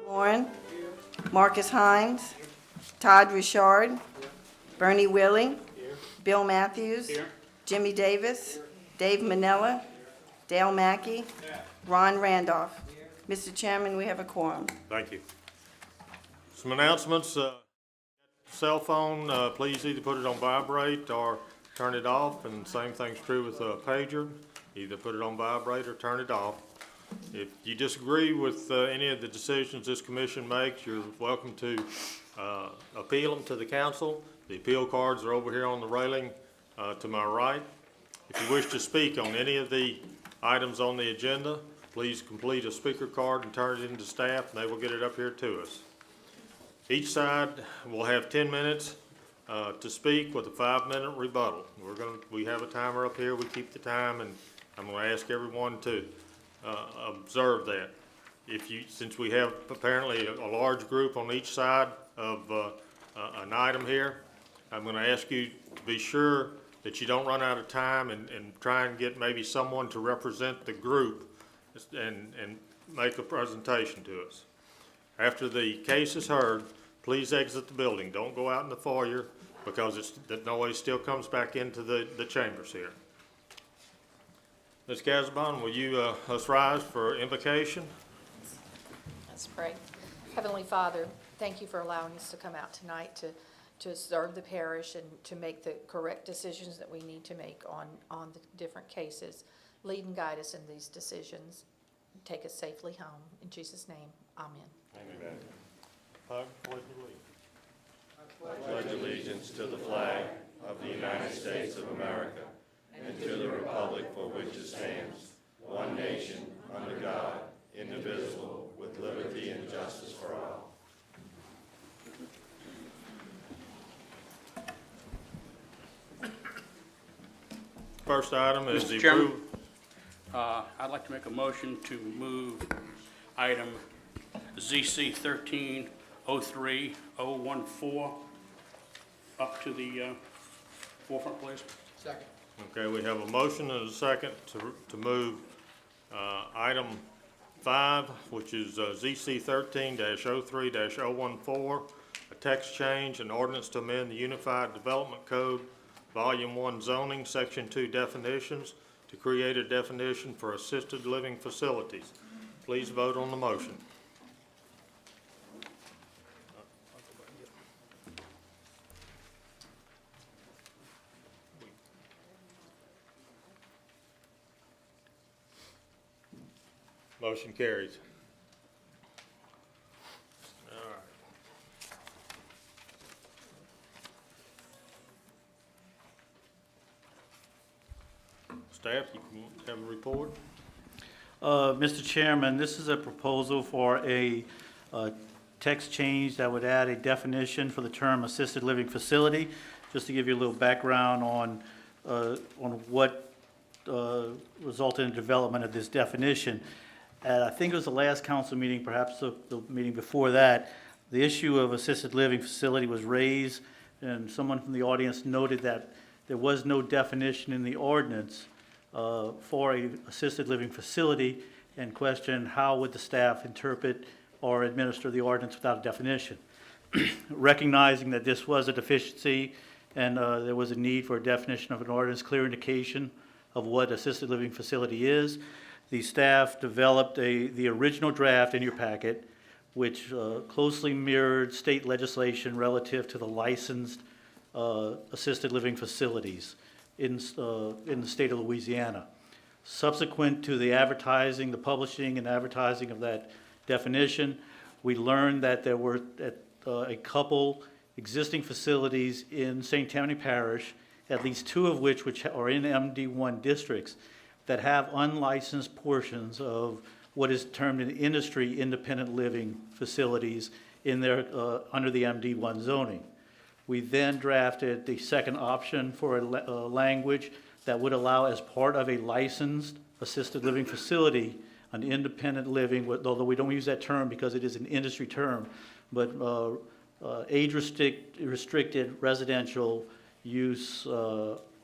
Warren, Marcus Hines, Todd Richard, Bernie Willing, Bill Matthews, Jimmy Davis, Dave Manella, Dale Mackey, Ron Randolph. Mr. Chairman, we have a quorum. Thank you. Some announcements. Cell phone, please either put it on vibrate or turn it off, and same thing's true with a pager. Either put it on vibrate or turn it off. If you disagree with any of the decisions this commission makes, you're welcome to appeal them to the council. The appeal cards are over here on the railing to my right. If you wish to speak on any of the items on the agenda, please complete a speaker card and turn it into staff, and they will get it up here to us. Each side will have 10 minutes to speak with a 5-minute rebuttal. We have a timer up here. We keep the time, and I'm going to ask everyone to observe that. Since we have apparently a large group on each side of an item here, I'm going to ask you to be sure that you don't run out of time and try and get maybe someone to represent the group and make a presentation to us. After the case is heard, please exit the building. Don't go out in the foyer because the noise still comes back into the chambers here. Ms. Casabon, will you us rise for invocation? Let's pray. Heavenly Father, thank you for allowing us to come out tonight to serve the parish and to make the correct decisions that we need to make on the different cases. Lead and guide us in these decisions. Take us safely home. In Jesus' name, amen. Amen. Pledge allegiance. I pledge allegiance to the flag of the United States of America and to the republic for which it stands, one nation, under God, indivisible, with liberty and justice for all. First item is Mr. the Chairman, approval. I'd like to make a motion to move item ZC 13-03-014 up to the forefront, please. Second. Okay, we have a motion and a second to move item 5, which is ZC 13-03-014, a text change and ordinance to amend the Unified Development Code, Volume 1 Zoning, Section 2 Definitions, to create a definition for assisted living facilities. Please vote on the motion. Motion carries. All right. Staff, you can have a report. Mr. Chairman, this is a proposal for a text change that would add a definition for the term assisted living facility. Just to give you a little background on what resulted in the development of this definition. I think it was the last council meeting, perhaps the meeting before that, the issue of assisted living facility was raised, and someone from the audience noted that there was no definition in the ordinance for a assisted living facility, and questioned how would the staff interpret or administer the ordinance without a definition. Recognizing that this was a deficiency and there was a need for a definition of an ordinance, clear indication of what assisted living facility is, the staff developed the original draft in your packet, which closely mirrored state legislation relative to the licensed assisted living facilities in the state of Louisiana. Subsequent to the advertising, the publishing and advertising of that definition, we learned that there were a couple existing facilities in St. Tammany Parish, at least 2 of which are in MD1 districts, that have unlicensed portions of what is termed in industry independent living facilities in their under the MD1 zoning. We then drafted the second option for a language that would allow, as part of a licensed assisted living facility, an independent living, although we don't use that term because it is an industry term, but age-restricted residential use,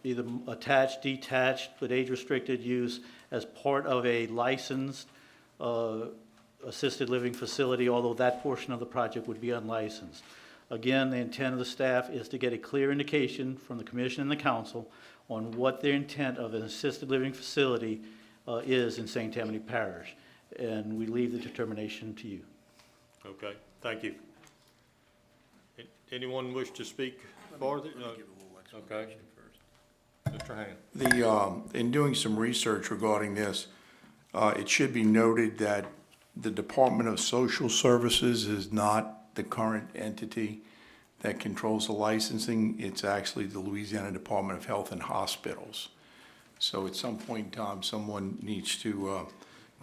either attached, detached, but age-restricted use as part of a licensed assisted living facility, although that portion of the project would be unlicensed. Again, the intent of the staff is to get a clear indication from the commission and the council on what their intent of an assisted living facility is in St. Tammany Parish. And we leave the determination to you. Okay, thank you. Anyone wish to speak further? Okay. Mr. Hand. In doing some research regarding this, it should be noted that the Department of Social Services is not the current entity that controls the licensing. It's actually the Louisiana Department of Health and Hospitals. So at some point in time, someone needs to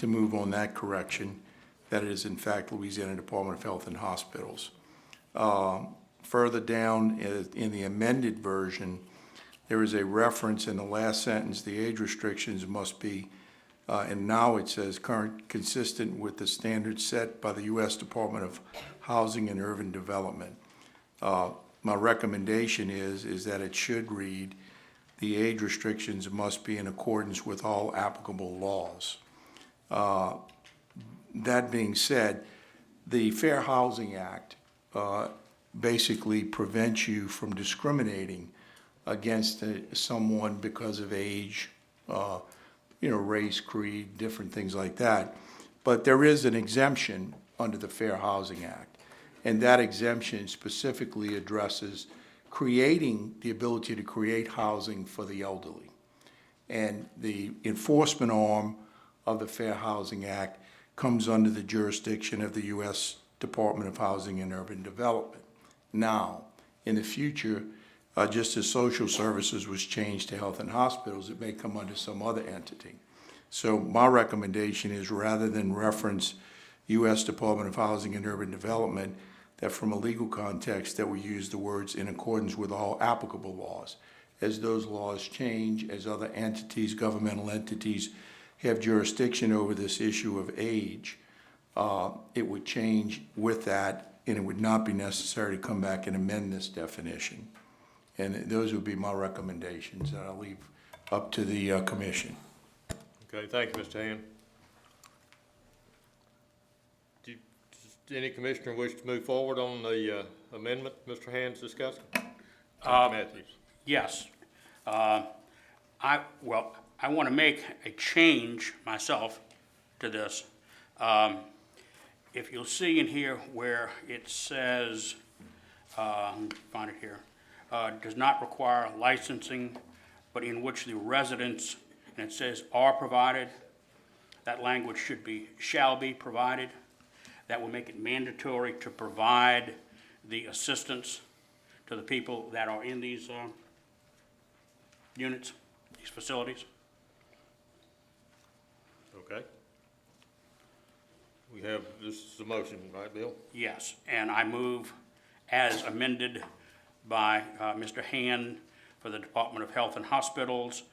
move on that correction, that it is in fact Louisiana Department of Health and Hospitals. Further down in the amended version, there is a reference in the last sentence, the age restrictions must be, and now it says consistent with the standards set by the U.S. Department of Housing and Urban Development. My recommendation is that it should read, the age restrictions must be in accordance with all applicable laws. That being said, the Fair Housing Act basically prevents you from discriminating against someone because of age, race, creed, different things like that. But there is an exemption under the Fair Housing Act, and that exemption specifically addresses creating the ability to create housing for the elderly. And the enforcement arm of the Fair Housing Act comes under the jurisdiction of the U.S. Department of Housing and Urban Development. Now, in the future, just as social services was changed to health and hospitals, it may come under some other entity. So my recommendation is, rather than reference U.S. Department of Housing and Urban Development, that from a legal context that we use the words in accordance with all applicable laws. As those laws change, as other entities, governmental entities, have jurisdiction over this issue of age, it would change with that, and it would not be necessary to come back and amend this definition. And those would be my recommendations that I'll leave up to the commission. Okay, thank you, Mr. Hand. Does any commissioner wish to move forward on the amendment Mr. Hand's discussing? Mr. Matthews. Yes. I want to make a change myself to this. If you'll see in here where it says, find it here, does not require licensing, but in which the residents, and it says are provided, that language should be shall be provided. That will make it mandatory to provide the assistance to the people that are in these units, these facilities. Okay. We have, this is a motion, right, Bill? Yes, and I move as amended by Mr. Hand for the Department of Health and Hospitals,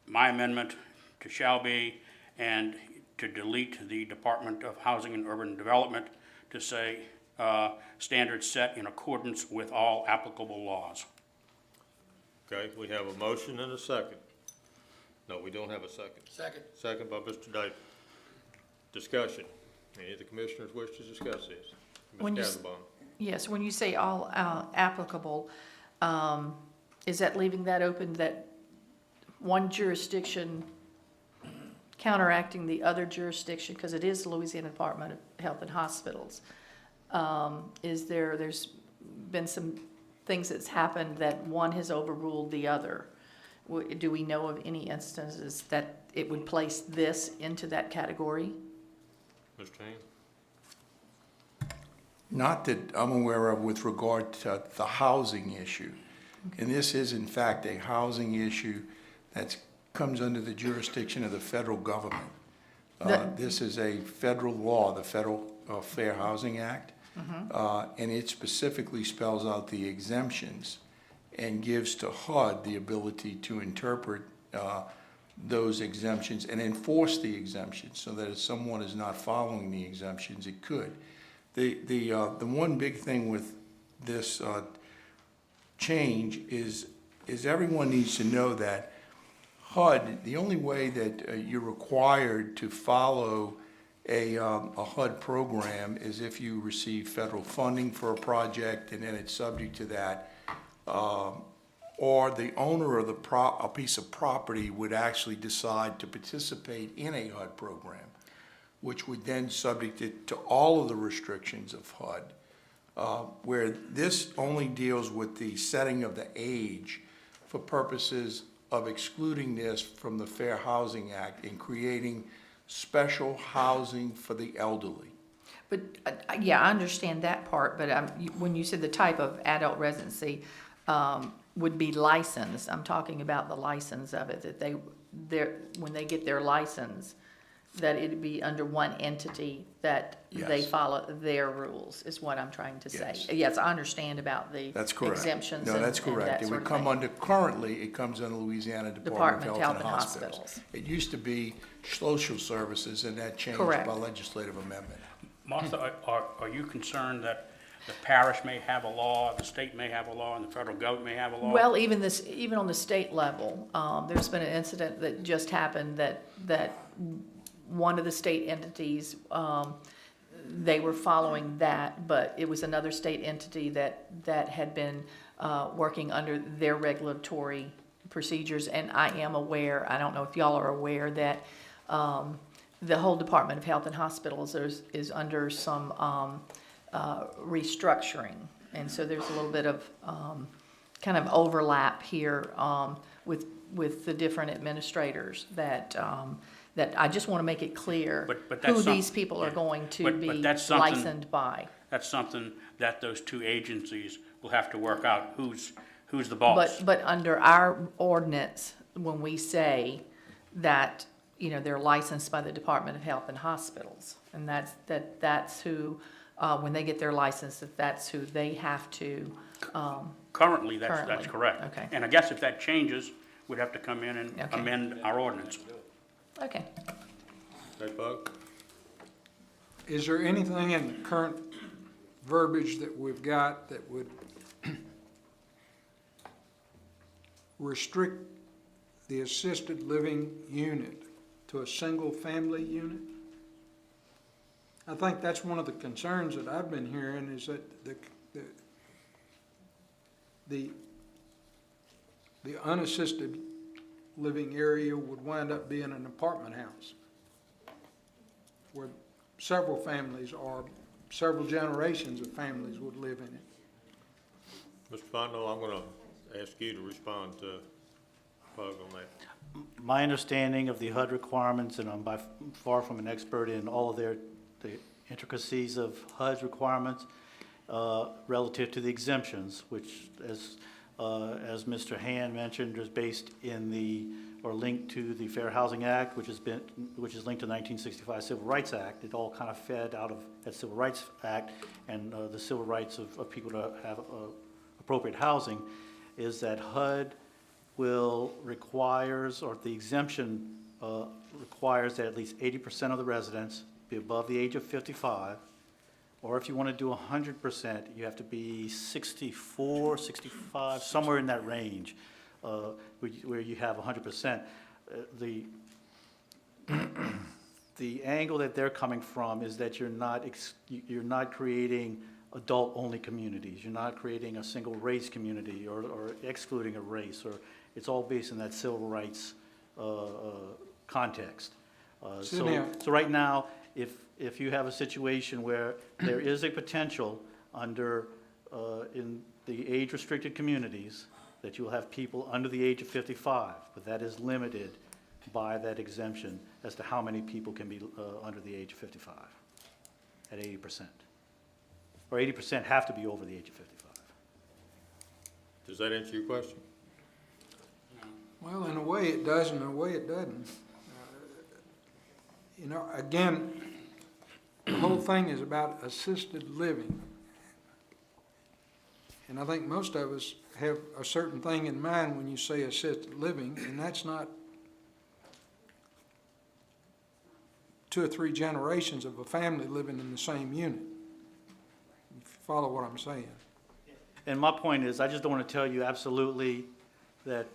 my amendment to shall be, and to delete the Department of Housing and Urban Development to say standards set in accordance with all applicable laws. Okay, we have a motion and a second. No, we don't have a second. Second. Second by Mr. Davis. Discussion. Any of the commissioners wish to discuss this? When you Ms. Casabon. Yes, when you say all applicable, is that leaving that open, that one jurisdiction counteracting the other jurisdiction, because it is the Louisiana Department of Health and Hospitals? There's been some things that's happened that one has overruled the other. Do we know of any instances that it would place this into that category? Mr. Hand? Not that I'm aware of with regard to the housing issue. Okay. And this is in fact a housing issue that comes under the jurisdiction of the federal government. This is a federal law, the Federal Fair Housing Act, and it specifically spells out the exemptions and gives to HUD the ability to interpret those exemptions and enforce the exemptions, so that if someone is not following the exemptions, it could. The one big thing with this change is everyone needs to know that HUD, the only way that you're required to follow a HUD program is if you receive federal funding for a project and then it's subject to that, or the owner of a piece of property would actually decide to participate in a HUD program, which would then subject it to all of the restrictions of HUD, where this only deals with the setting of the age for purposes of excluding this from the Fair Housing Act and creating special housing for the elderly. But, yeah, I understand that part, but when you said the type of adult residency would be licensed, I'm talking about the license of it, that when they get their license, that it'd be under one entity, that they Yes. follow their rules, is what I'm trying to say. Yes. Yes, I understand about the That's correct. exemptions No, and that's and correct. that It sort would of come thing. under, currently, it comes under Louisiana Department of Health and Hospitals. It used to be social services, and that changed Correct. by legislative amendment. Martha, are you concerned that the parish may have a law, the state may have a law, and the federal government may have a law? Well, even on the state level, there's been an incident that just happened that one of the state entities, they were following that, but it was another state entity that had been working under their regulatory procedures. And I am aware, I don't know if y'all are aware, that the whole Department of Health and Hospitals is under some restructuring. And so there's a little bit of kind of overlap here with the different administrators that I just want to make it clear But that's who some- these people are yeah. going to But be that's something- licensed by. That's something that those two agencies will have to work out, who's the boss. But under our ordinance, when we say that, they're licensed by the Department of Health and Hospitals, and that's who, when they get their license, that's who they have to, Currently, that's Currently, correct. okay. And I guess if that changes, we'd have to come in and Okay. amend our ordinance. okay. Hey, Buck? Is there anything in the current verbiage that we've got that would restrict the assisted living unit to a single-family unit? I think that's one of the concerns that I've been hearing, is that the unassisted living area would wind up being an apartment house where several families or several generations of families would live in it. Mr. Fondo, I'm gonna ask you to respond to Bug on that. My understanding of the HUD requirements, and I'm by far from an expert in all of the intricacies of HUD's requirements relative to the exemptions, which, as Mr. Hand mentioned, is based in or linked to the Fair Housing Act, which is linked to the 1965 Civil Rights Act. It all kind of fed out of that Civil Rights Act and the civil rights of people to have appropriate housing, is that HUD requires, or the exemption requires that at least 80% of the residents be above the age of 55, or if you want to do 100%, you have to be 64, 65, somewhere in that range, where you have 100%. The angle that they're coming from is that you're not creating adult-only communities. You're not creating a single race community or excluding a race, or it's all based in that civil rights context. So right now, if you have a situation where there is a potential in the age-restricted communities that you'll have people under the age of 55, but that is limited by that exemption as to how many people can be under the age of 55 at 80%. Or 80% have to be over the age of 55. Does that answer your question? Well, in a way it does, and in a way it doesn't. Again, the whole thing is about assisted living. And I think most of us have a certain thing in mind when you say assisted living, and that's not 2 or 3 generations of a family living in the same unit. If you follow what I'm saying. And my point is, I just don't want to tell you absolutely that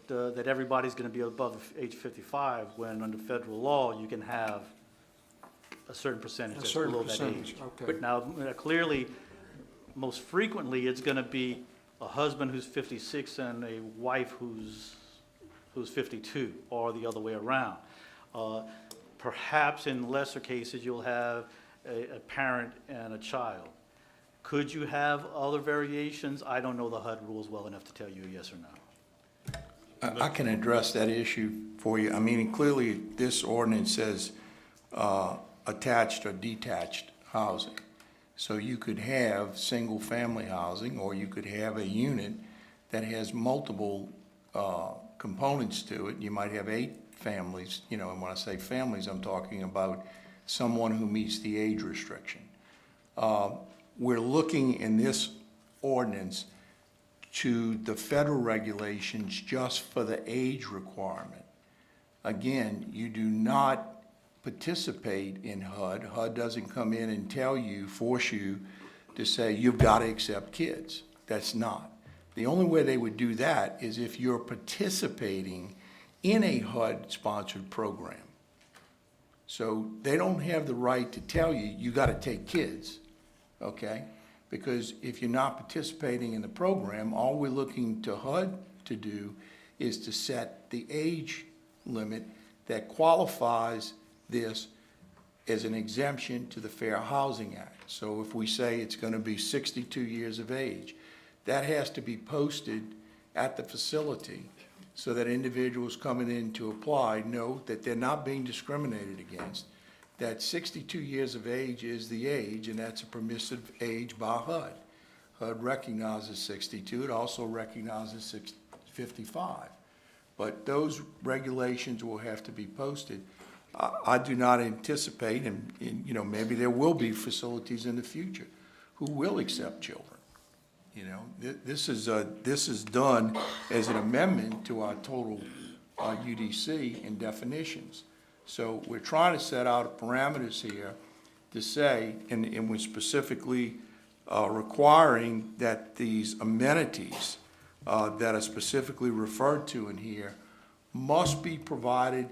everybody's going to be above the age of 55, when under federal law, you can have a certain percentage A that's certain below that percentage, age. okay. But now, clearly, most frequently, it's gonna be a husband who's 56 and a wife who's 52, or the other way around. Perhaps in lesser cases, you'll have a parent and a child. Could you have other variations? I don't know the HUD rules well enough to tell you yes or no. I can address that issue for you. I mean, clearly, this ordinance says attached or detached housing. So you could have single-family housing, or you could have a unit that has multiple components to it. You might have 8 families, you know, and when I say families, I'm talking about someone who meets the age restriction. We're looking in this ordinance to the federal regulations just for the age requirement. Again, you do not participate in HUD. HUD doesn't come in and tell you, force you to say you've got to accept kids. That's not. The only way they would do that is if you're participating in a HUD-sponsored program. So they don't have the right to tell you, you got to take kids, okay? Because if you're not participating in the program, all we're looking to HUD to do is to set the age limit that qualifies this as an exemption to the Fair Housing Act. So if we say it's going to be 62 years of age, that has to be posted at the facility so that individuals coming in to apply know that they're not being discriminated against, that 62 years of age is the age, and that's a permissive age by HUD. HUD recognizes 62. It also recognizes 55. But those regulations will have to be posted. I do not anticipate, and, you know, maybe there will be facilities in the future who will accept children. You know, this is done as an amendment to our total UDC and definitions. So we're trying to set out parameters here to say, and we're specifically requiring that these amenities that are specifically referred to in here must be provided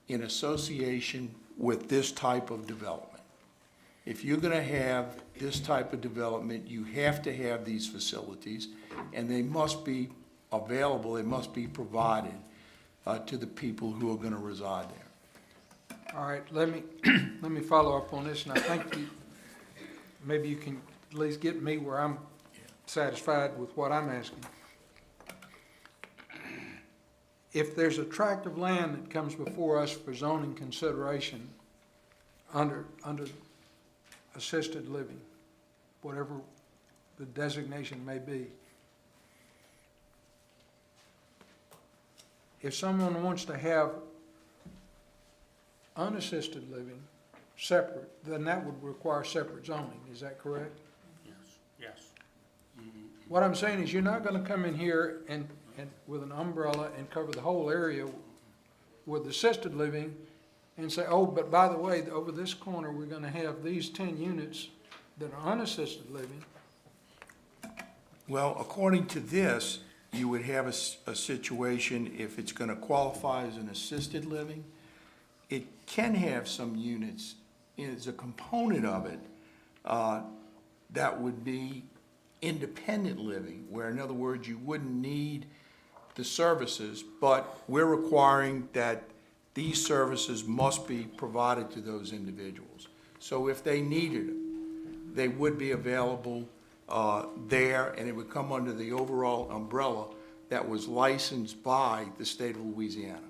in association with this type of development. If you're going to have this type of development, you have to have these facilities, and they must be available, they must be provided to the people who are going to reside there. All right, let me follow up on this, and I think maybe you can at least get me where I'm satisfied with what I'm asking. If there's a tract of land that comes before us for zoning consideration under assisted living, whatever the designation may be, if someone wants to have unassisted living separate, then that would require separate zoning, is that correct? Yes. What I'm saying is you're not gonna come in here and with an umbrella and cover the whole area with assisted living and say, oh, but by the way, over this corner, we're gonna have these 10 units that are unassisted living. Well, according to this, you would have a situation, if it's going to qualify as an assisted living, it can have some units as a component of it that would be independent living, where in other words, you wouldn't need the services, but we're requiring that these services must be provided to those individuals. So if they needed it, they would be available there, and it would come under the overall umbrella that was licensed by the state of Louisiana.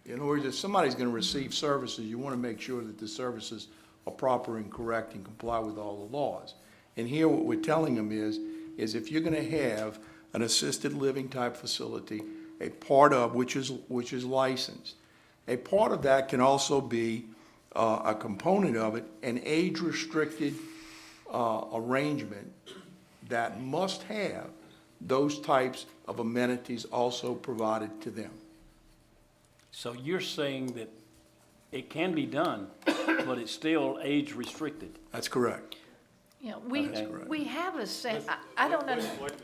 In other words, if somebody's going to receive services, you want to make sure that the services are proper and correct and comply with all the laws. And here what we're telling them is if you're going to have an assisted living type facility, a part of which is licensed, a part of that can also be a component of it, an age-restricted arrangement that must have those types of amenities also provided to them. So you're saying that it can be done, but it's still age restricted? That's correct. You know, correct. we have a I don't know. Wait a minute.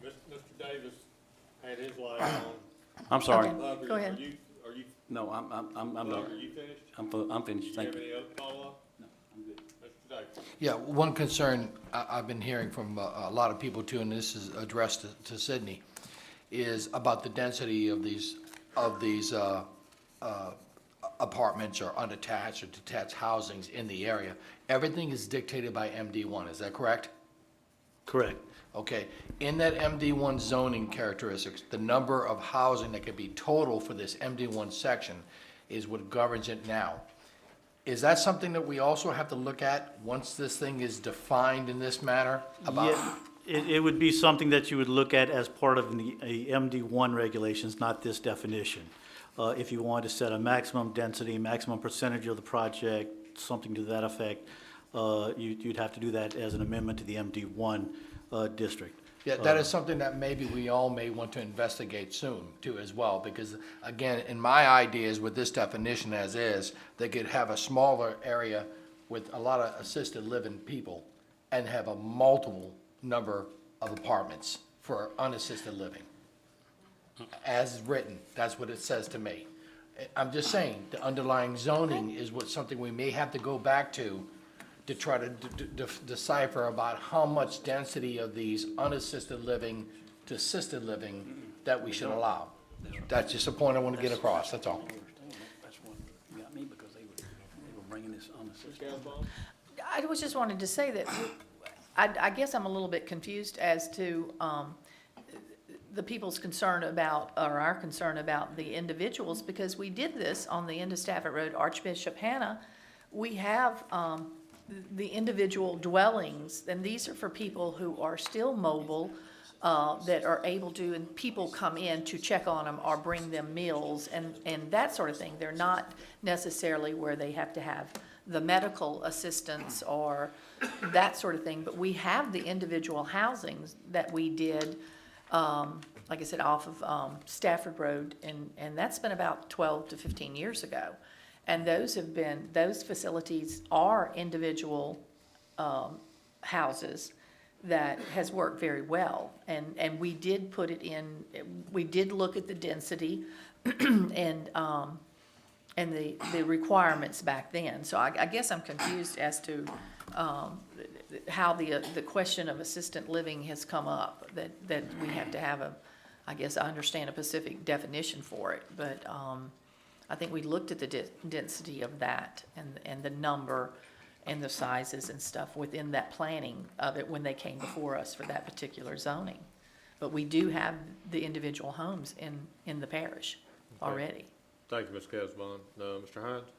Mr. Davis had his light on. I'm sorry. Okay. Go ahead. Are you No, I'm not. Are you finished? I'm finished, Do thank you you. have any other follow-up? No, I'm good. Mr. Davis? Yeah, one concern I've been hearing from a lot of people too, and this is addressed to Sydney, is about the density of these apartments or unattached or detached housings in the area. Everything is dictated by MD1, is that correct? Correct. Okay, in that MD1 zoning characteristics, the number of housing that can be total for this MD1 section is what governs it now. Is that something that we also have to look at once this thing is defined in this manner? About Yeah, it would be something that you would look at as part of the MD1 regulations, not this definition. If you wanted to set a maximum density, maximum percentage of the project, something to that effect, you'd have to do that as an amendment to the MD1 district. Yeah, that is something that maybe we all may want to investigate soon too as well, because again, in my ideas with this definition as is, they could have a smaller area with a lot of assisted living people and have a multiple number of apartments for unassisted living. As written, that's what it says to me. I'm just saying, the underlying zoning is what something we may have to go back to try to decipher about how much density of these unassisted living to assisted living that we should allow. That's just a point I want to get across, that's all. That's what got me, because they were bringing this on the system. I was just wanted to say that I guess I'm a little bit confused as to the people's concern about, or our concern about the individuals, because we did this on the end of Stafford Road, Archbishop Hannah. We have the individual dwellings, and these are for people who are still mobile, that are able to, and people come in to check on them or bring them meals and that sort of thing. They're not necessarily where they have to have the medical assistance or that sort of thing, but we have the individual housings that we did, like I said, off of Stafford Road, and that's been about 12 to 15 years ago. And those facilities are individual houses that has worked very well. And we did put it in, we did look at the density and the requirements back then. So I guess I'm confused as to how the question of assistant living has come up, that we have to have I guess I understand a specific definition for it, but I think we looked at the density of that and the number and the sizes and stuff within that planning of it when they came before us for that particular zoning. But we do have the individual homes in the parish already. Thank you, Ms. Casbon. Mr. Hines?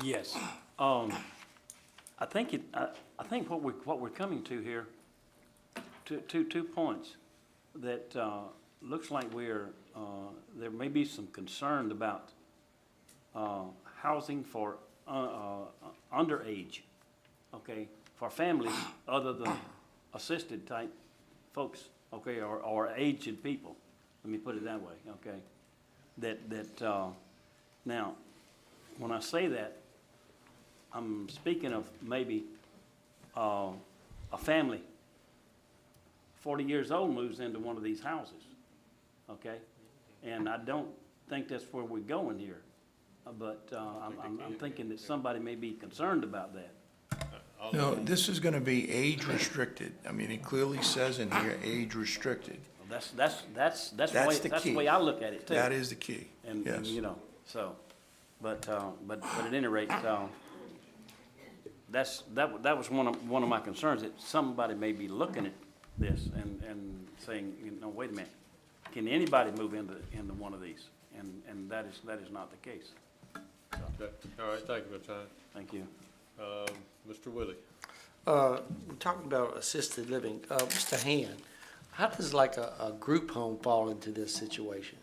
Yes. I think what we're coming to here, two points that looks like there may be some concern about housing for underage, okay, for families other than assisted type folks, okay, or aged people. Let me put it that way, okay. Now, when I say that, I'm speaking of maybe a family, 40 years old, moves into one of these houses, okay? And I don't think that's where we're going here, but I'm thinking that somebody may be concerned about that. No, this is gonna be age restricted. I mean, it clearly says in here, age restricted. That's That's the the key. way I look at it too. That is the key, And, yes. you know, so, but at any rate, that was one of my concerns, that somebody may be looking at this and saying, you know, wait a minute, can anybody move into one of these? And that is not the case. Okay. All right, thank you, Mr. Hines. Thank you. Mr. Willie? We're talking about assisted living. Mr. Hand, how does like a group home fall into this situation?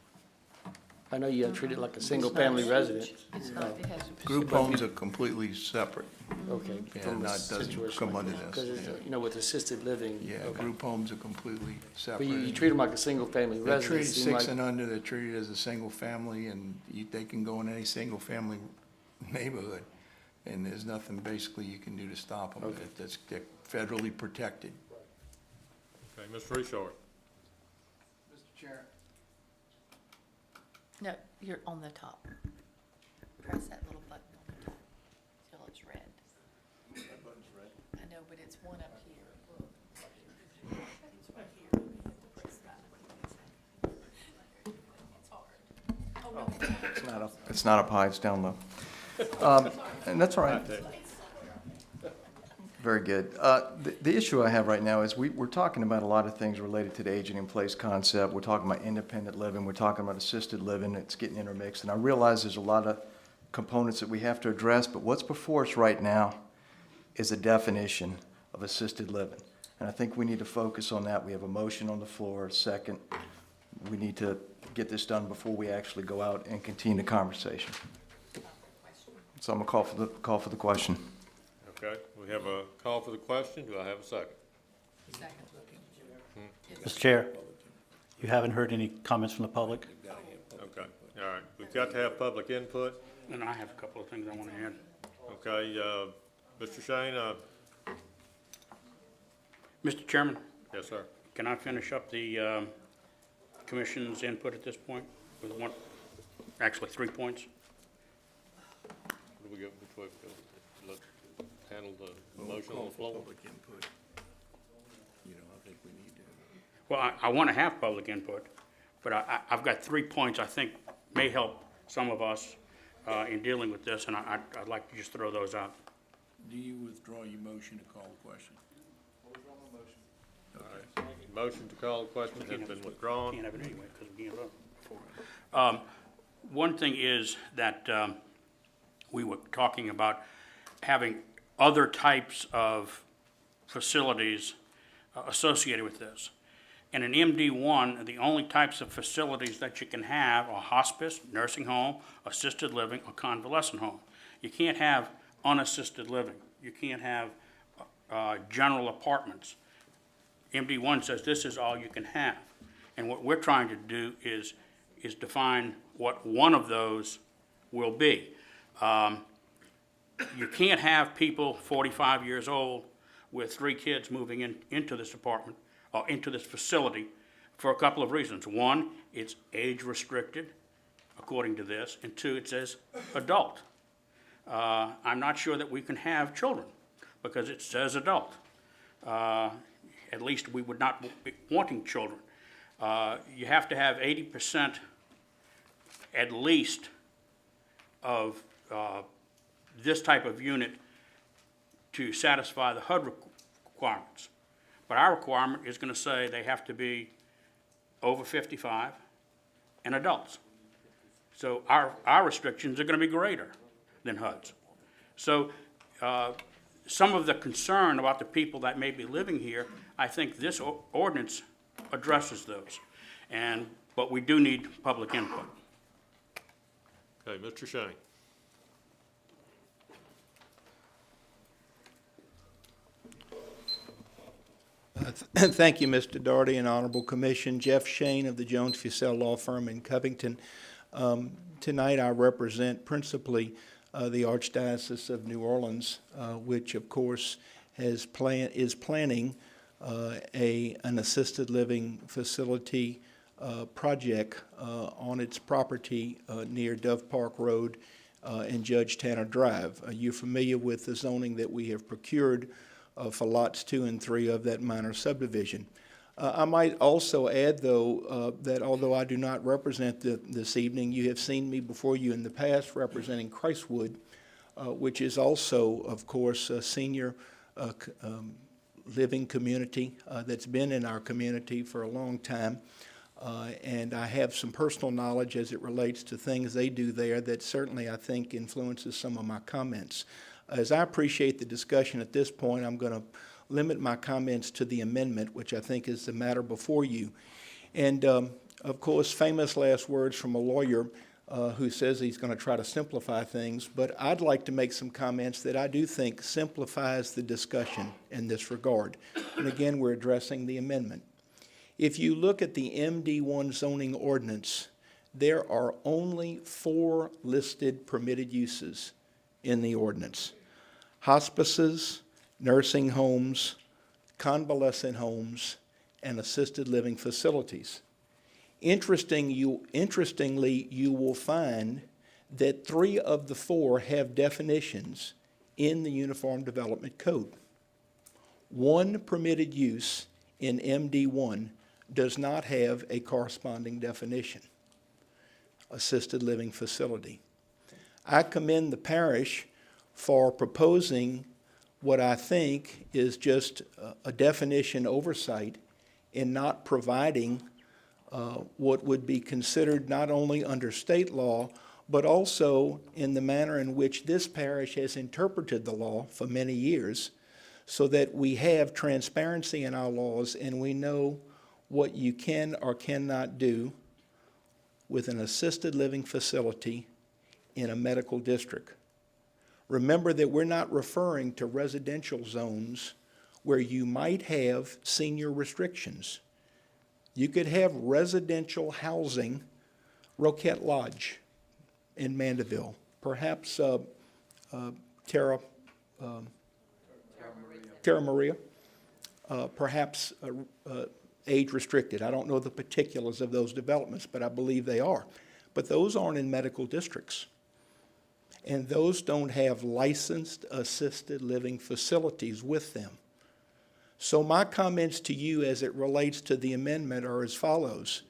I know you treat it like a single-family residence. It's not, it has. Group homes are completely separate. Okay. Yeah, from a doesn't situation come like under that. this, 'Cause it's, yeah. you know, with assisted living. Yeah, okay. group homes are completely separate. But you treat them like a single-family They're residence. treated seem 6 like- and under, they're treated as a single family, and they can go in any single family neighborhood, and there's nothing basically you can do to stop them. Okay. They're federally protected. Okay, Mr. Richard? Mr. Chair. No, you're on the top. press that little button on the top till it's red. That button's red? I know, but it's one up here. It's right here. You have to press that. It's hard. Oh, no. It's not up high, it's down low. And that's all right. Very good. The issue I have right now is we're talking about a lot of things related to the aging in place concept. We're talking about independent living. We're talking about assisted living. It's getting intermixed. And I realize there's a lot of components that we have to address, but what's before us right now is a definition of assisted living. And I think we need to focus on that. We have a motion on the floor. Second, we need to get this done before we actually go out and continue the conversation. So I'm going to call for the question. Okay, we have a call for the question. Do I have a second? Second. Mr. Chair, you haven't heard any comments from the public? Okay, all right. We've got to have public input. And I have a couple of things I want to add. Okay, Mr. Shane, Mr. Chairman, yes, sir. can I finish up the commission's input at this point with one, actually 3 points? What do we go, which way we go? Let's handle the motion on the floor. Public input. You know, I think we need to. Well, I want to have public input, but I've got 3 points I think may help some of us in dealing with this, and I'd like to just throw those out. Do you withdraw your motion to call the question? All right. Motion to call the question has been withdrawn. Can't have it anyway, because we can't vote before. One thing is that we were talking about having other types of facilities associated with this. And in MD1, the only types of facilities that you can have are hospice, nursing home, assisted living, or convalescent home. You can't have unassisted living. You can't have general apartments. MD1 says this is all you can have. And what we're trying to do is define what one of those will be. You can't have people 45 years old with 3 kids moving into this apartment or into this facility for a couple of reasons. One, it's age restricted, according to this, and 2, it says adult. I'm not sure that we can have children because it says adult. At least we would not be wanting children. You have to have 80% at least of this type of unit to satisfy the HUD requirements. But our requirement is going to say they have to be over 55 and adults. So our restrictions are going to be greater than HUD's. So some of the concern about the people that may be living here, I think this ordinance addresses those. But we do need public input. Okay, Mr. Shane. Thank you, Mr. Doherty and Honorable Commission. Jeff Shane of the Jones Fussell Law Firm in Covington. Tonight I represent principally the Archdiocese of New Orleans, which of course is planning an assisted living facility project on its property near Dove Park Road and Judge Tanner Drive. You're familiar with the zoning that we have procured for lots 2 and 3 of that minor subdivision. I might also add, though, that although I do not represent this evening, you have seen me before you in the past representing Christwood, which is also, of course, a senior living community that's been in our community for a long time. And I have some personal knowledge as it relates to things they do there that certainly I think influences some of my comments. As I appreciate the discussion at this point, I'm going to limit my comments to the amendment, which I think is the matter before you. And of course, famous last words from a lawyer who says he's going to try to simplify things, but I'd like to make some comments that I do think simplifies the discussion in this regard. And again, we're addressing the amendment. If you look at the MD1 zoning ordinance, there are only 4 listed permitted uses in the ordinance: hospices, nursing homes, convalescent homes, and assisted living facilities. Interestingly, you will find that 3 of the 4 have definitions in the Uniform Development Code. One permitted use in MD1 does not have a corresponding definition, assisted living facility. I commend the parish for proposing what I think is just a definition oversight in not providing what would be considered not only under state law, but also in the manner in which this parish has interpreted the law for many years, so that we have transparency in our laws and we know what you can or cannot do with an assisted living facility in a medical district. Remember that we're not referring to residential zones where you might have senior restrictions. You could have residential housing, Roquette Lodge in Mandeville, perhaps Terra Maria, perhaps age restricted. I don't know the particulars of those developments, but I believe they are. But those aren't in medical districts. And those don't have licensed assisted living facilities with them. So my comments to you as it relates to the amendment are as follows.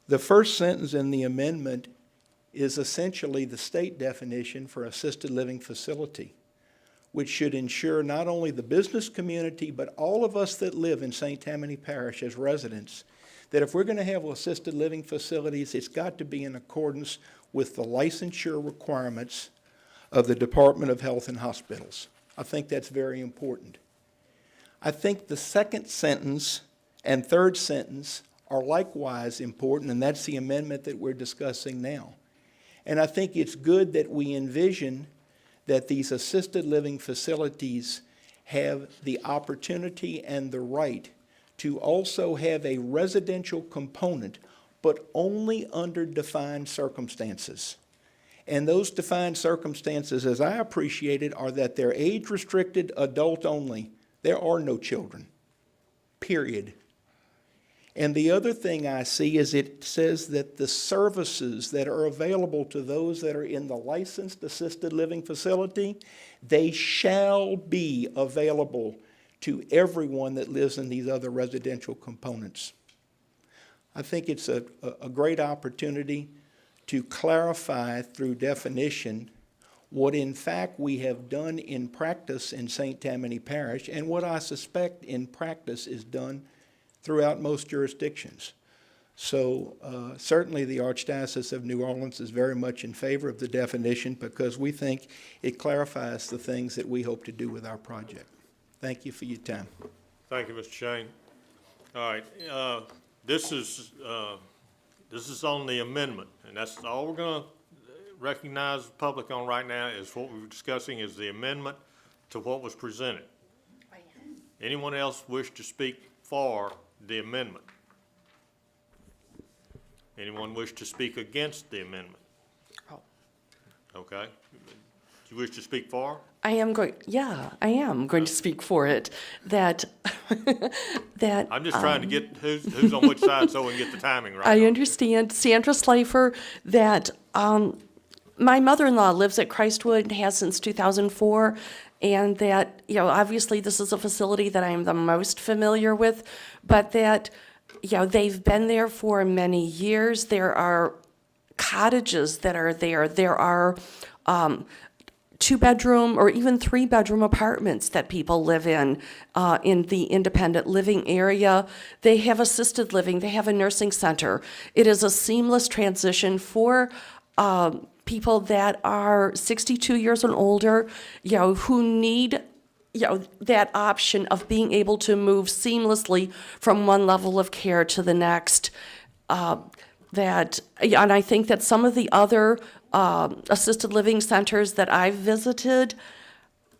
The first sentence in the amendment is essentially the state definition for assisted living facility, which should ensure not only the business community, but all of us that live in St. Tammany Parish as residents, that if we're going to have assisted living facilities, it's got to be in accordance with the licensure requirements of the Department of Health and Hospitals. I think that's very important. I think the second sentence and third sentence are likewise important, and that's the amendment that we're discussing now. And I think it's good that we envision that these assisted living facilities have the opportunity and the right to also have a residential component, but only under defined circumstances. And those defined circumstances, as I appreciate it, are that they're age-restricted, adult only. There are no children, period. And the other thing I see is it says that the services that are available to those that are in the licensed assisted living facility, they shall be available to everyone that lives in these other residential components. I think it's a great opportunity to clarify through definition what in fact we have done in practice in St. Tammany Parish, and what I suspect in practice is done throughout most jurisdictions. So certainly the Archdiocese of New Orleans is very much in favor of the definition, because we think it clarifies the things that we hope to do with our project. Thank you for your time. Thank you, Mr. Shane. All right, this is on the amendment, and that's all we're going to recognize the public on right now. Is what we're discussing is the amendment to what was presented. Anyone else wish to speak for the amendment? Anyone wish to speak against the amendment? Oh. Okay. Do you wish to speak for? I am going to speak for it. That I'm just trying to get who's on which side so we can get the timing right. I understand. Sandra Slifer, that my mother-in-law lives at Christwood and has since 2004, and that, obviously this is a facility that I am the most familiar with, but that, they've been there for many years. There are cottages that are there. There are 2-bedroom or even 3-bedroom apartments that people live in the independent living area. They have assisted living. They have a nursing center. It is a seamless transition for people that are 62 years and older, who need, that option of being able to move seamlessly from one level of care to the next. And I think that some of the other assisted living centers that I've visited,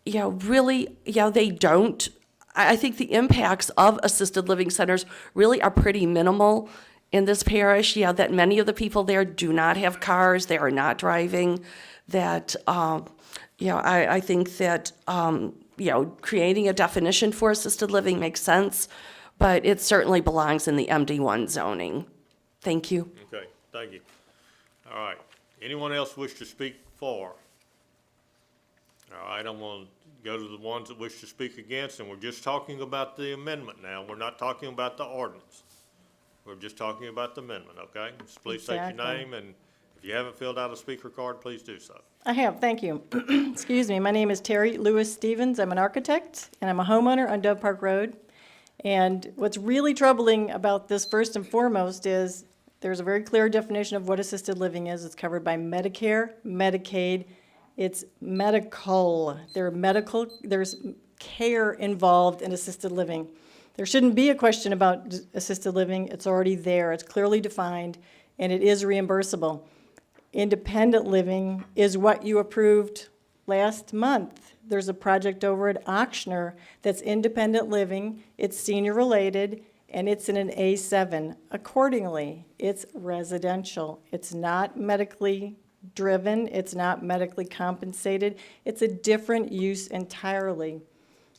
really, they don't. I think the impacts of assisted living centers really are pretty minimal in this parish. That many of the people there do not have cars, they are not driving. That, I think that, creating a definition for assisted living makes sense, but it certainly belongs in the MD1 zoning. Thank you. Okay, thank you. All right. Anyone else wish to speak for? All right, I'm going to go to the ones that wish to speak against, and we're just talking about the amendment now. We're not talking about the ordinance. We're just talking about the amendment, okay? Just please state your Exactly. name, and if you haven't filled out a speaker card, please do so. I have, thank you. Excuse me, my name is Terry Lewis Stevens. I'm an architect, and I'm a homeowner on Dove Park Road. And what's really troubling about this, first and foremost, is there's a very clear definition of what assisted living is. It's covered by Medicare, Medicaid. It's medical. There's care involved in assisted living. There shouldn't be a question about assisted living. It's already there. It's clearly defined, and it is reimbursable. Independent living is what you approved last month. There's a project over at Ochsner that's independent living, it's senior related, and it's in an A7. Accordingly, it's residential. It's not medically driven, it's not medically compensated, it's a different use entirely.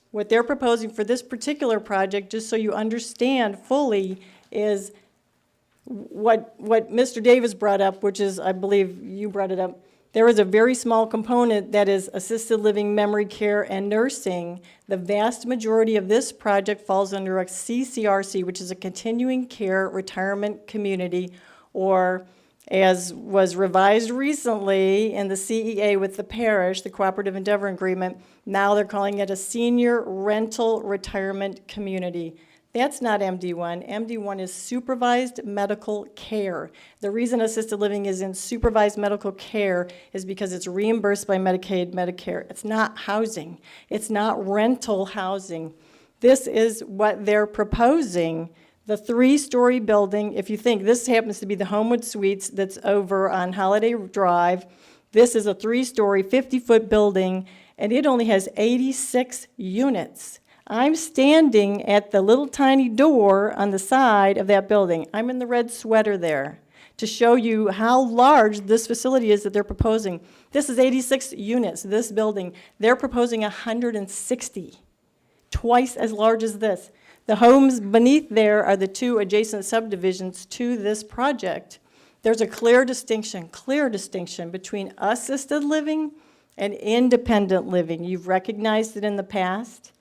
What they're proposing for this particular project, just so you understand fully, is what Mr. Davis brought up, which is, I believe you brought it up, there is a very small component that is assisted living, memory care, and nursing. The vast majority of this project falls under a CCRC, which is a continuing care retirement community, or as was revised recently in the CEA with the Parish, the Cooperative Endeavor Agreement, now they're calling it a senior rental retirement community. That's not MD1. MD1 is supervised medical care. The reason assisted living is in supervised medical care is because it's reimbursed by Medicaid, Medicare. It's not housing. It's not rental housing. This is what they're proposing. The 3-story building, if you think this happens to be the Homewood Suites that's over on Holiday Drive, this is a 3-story, 50-foot building, and it only has 86 units. I'm standing at the little tiny door on the side of that building. I'm in the red sweater there to show you how large this facility is that they're proposing. This is 86 units, this building. They're proposing 160, twice as large as this. The homes beneath there are the 2 adjacent subdivisions to this project. There's a clear distinction between assisted living and independent living. You've recognized it in the past,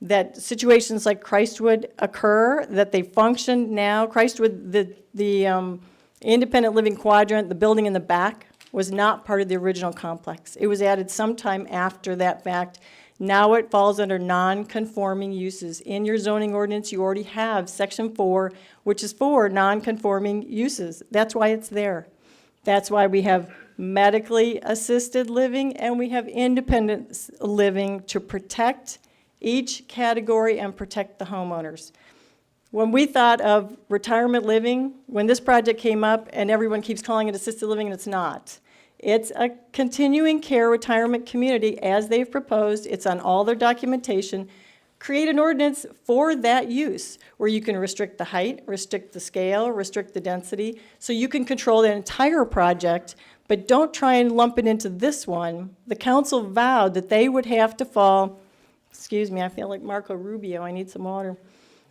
that situations like Christwood occur, that they function now. Christwood, the independent living quadrant, the building in the back, was not part of the original complex. It was added sometime after that fact. Now it falls under non-conforming uses. In your zoning ordinance, you already have Section 4, which is for non-conforming uses. That's why it's there. That's why we have medically assisted living and we have independent living to protect each category and protect the homeowners. When we thought of retirement living, when this project came up, and everyone keeps calling it assisted living, and it's not. It's a continuing care retirement community as they've proposed. It's on all their documentation. Create an ordinance for that use where you can restrict the height, restrict the scale, restrict the density, so you can control the entire project, but don't try and lump it into this one. The council vowed that they would have to fall, excuse me, I feel like Marco Rubio, I need some water.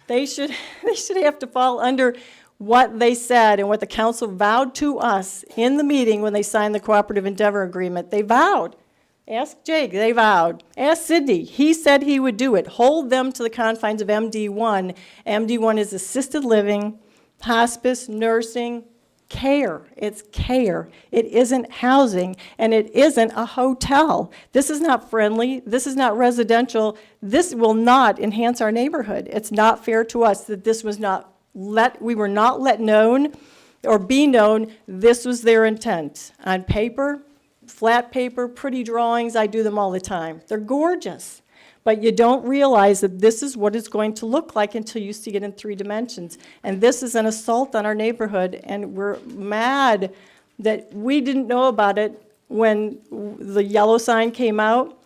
They should have to fall under what they said and what the council vowed to us in the meeting when they signed the Cooperative Endeavor Agreement. They vowed. Ask Jake, they vowed. Ask Sidney, he said he would do it. Hold them to the confines of MD1. MD1 is assisted living, hospice, nursing, care. It's care. It isn't housing, and it isn't a hotel. This is not friendly. This is not residential. This will not enhance our neighborhood. It's not fair to us that this was not we were not let known or be known this was their intent. On paper, flat paper, pretty drawings, I do them all the time. They're gorgeous. But you don't realize that this is what it's going to look like until you see it in 3 dimensions. And this is an assault on our neighborhood, and we're mad that we didn't know about it when the yellow sign came out.